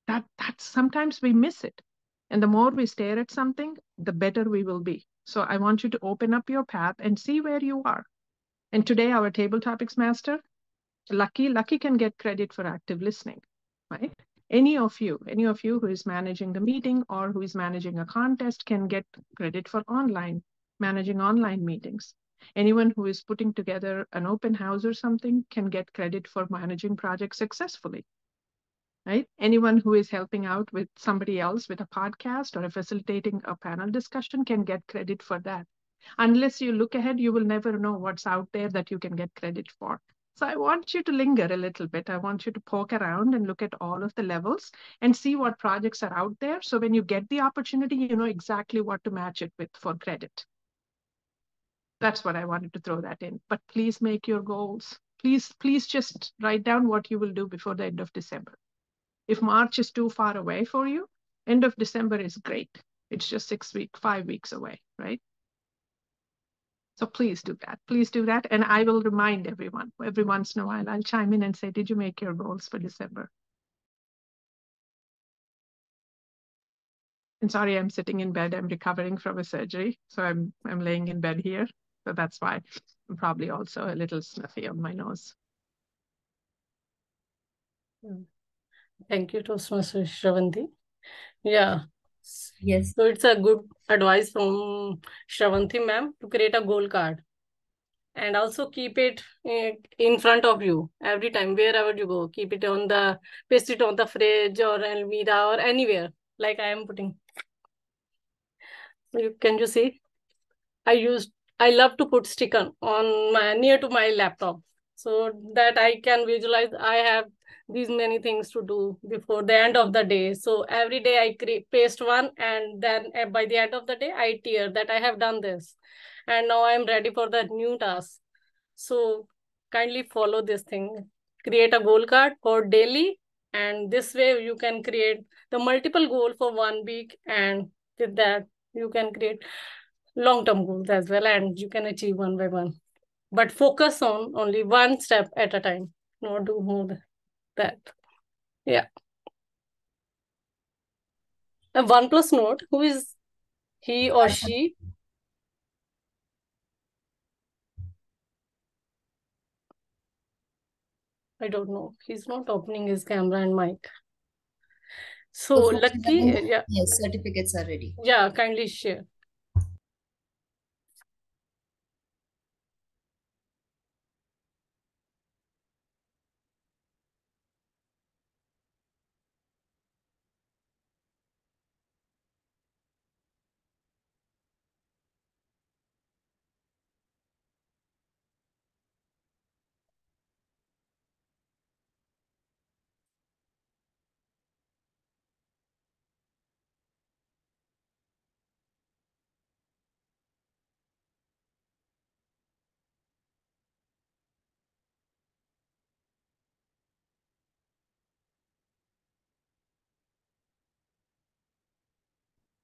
Speaker 13: That's sometimes we miss it. And the more we stare at something, the better we will be. So I want you to open up your path and see where you are. And today, our table topics master, Lucky can get credit for active listening, right? Any of you who is managing the meeting or who is managing a contest can get credit for managing online meetings. Anyone who is putting together an open house or something can get credit for managing projects successfully, right? Anyone who is helping out with somebody else with a podcast or facilitating a panel discussion can get credit for that. Unless you look ahead, you will never know what's out there that you can get credit for. So I want you to linger a little bit. I want you to poke around and look at all of the levels and see what projects are out there. So when you get the opportunity, you know exactly what to match it with for credit. That's what I wanted to throw that in. But please make your goals. Please just write down what you will do before the end of December. If March is too far away for you, end of December is great. It's just 5 weeks away, right? So please do that. Please do that. And I will remind everyone, every once in a while, I'll chime in and say, did you make your goals for December? And sorry, I'm sitting in bed. I'm recovering from a surgery. So I'm laying in bed here. So that's why I'm probably also a little snuffy on my nose.
Speaker 2: Thank you, Toastmaster Shravanti. Yeah.
Speaker 1: Yes.
Speaker 2: So it's a good advice from Shravanti ma'am to create a goal card. And also keep it in front of you every time, wherever you go. Keep it paste it on the fridge or almirah or anywhere, like I am putting. Can you see? I love to put sticker on near to my laptop so that I can visualize I have these many things to do before the end of the day. So every day I paste one, and then by the end of the day I tear that I have done this, and now I'm ready for the new task. So kindly follow this thing. Create a goal card for daily, and this way you can create the multiple goal for 1 week, and with that you can create long-term goals as well, and you can achieve one by one. But focus on only one step at a time, not do more than that. Yeah. A OnePlus Note, who is he or she? I don't know. He's not opening his camera and mic. So Lucky, yeah.
Speaker 1: Yes, certificates are ready.
Speaker 2: Yeah, kindly share.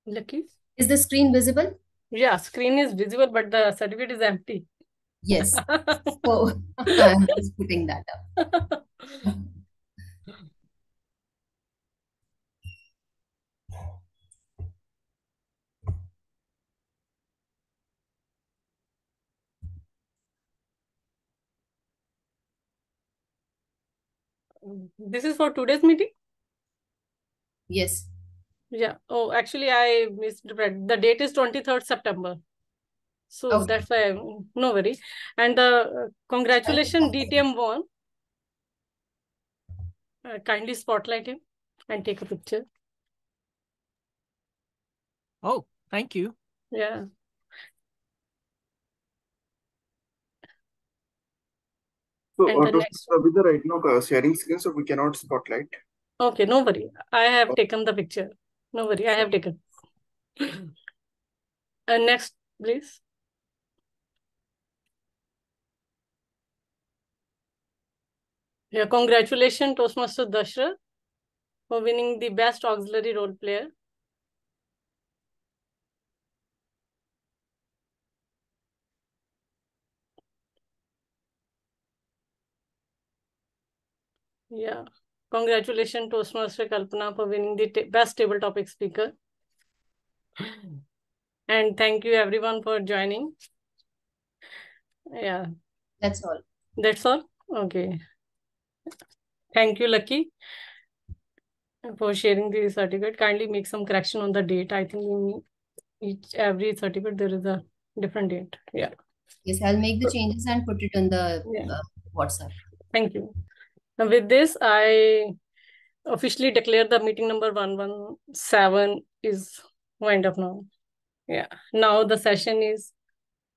Speaker 2: Lucky?
Speaker 1: Is the screen visible?
Speaker 2: Yeah, screen is visible, but the certificate is empty.
Speaker 1: Yes. So I'm just putting that up.
Speaker 2: This is for today's meeting?
Speaker 1: Yes.
Speaker 2: Yeah. Oh, actually, I misread. The date is 23rd September. So
Speaker 1: Okay.
Speaker 2: that's why, no worry. And the congratulations, DTM won. Kindly spotlight him and take a picture.
Speaker 7: Oh, thank you.
Speaker 2: Yeah.
Speaker 8: So,
Speaker 2: And the
Speaker 8: Dr.
Speaker 2: next
Speaker 8: Ravinder, right now sharing screen, so we cannot spotlight.
Speaker 2: Okay, no worry. I have taken the picture. No worry, I have taken. Next, please. Yeah, congratulations, Toastmaster Dashra, for winning the best auxiliary role player. Yeah. Congratulations, Toastmaster Kalpana, for winning the best table topic speaker. And thank you everyone for joining. Yeah.
Speaker 1: That's all.
Speaker 2: That's all? Okay. Thank you, Lucky, for sharing the certificate. Kindly make some correction on the date. I think in every certificate there is a different date. Yeah.
Speaker 1: Yes, I'll make the changes and put it on the
Speaker 2: Yeah.
Speaker 1: WhatsApp.
Speaker 2: Thank you. And with this, I officially declare the meeting number 117 is wind up now. Yeah. Now the session is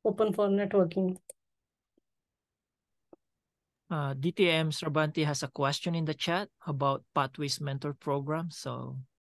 Speaker 2: open for networking.
Speaker 7: DTM Srabanti has a question in the chat about Pathways Mentor Program. So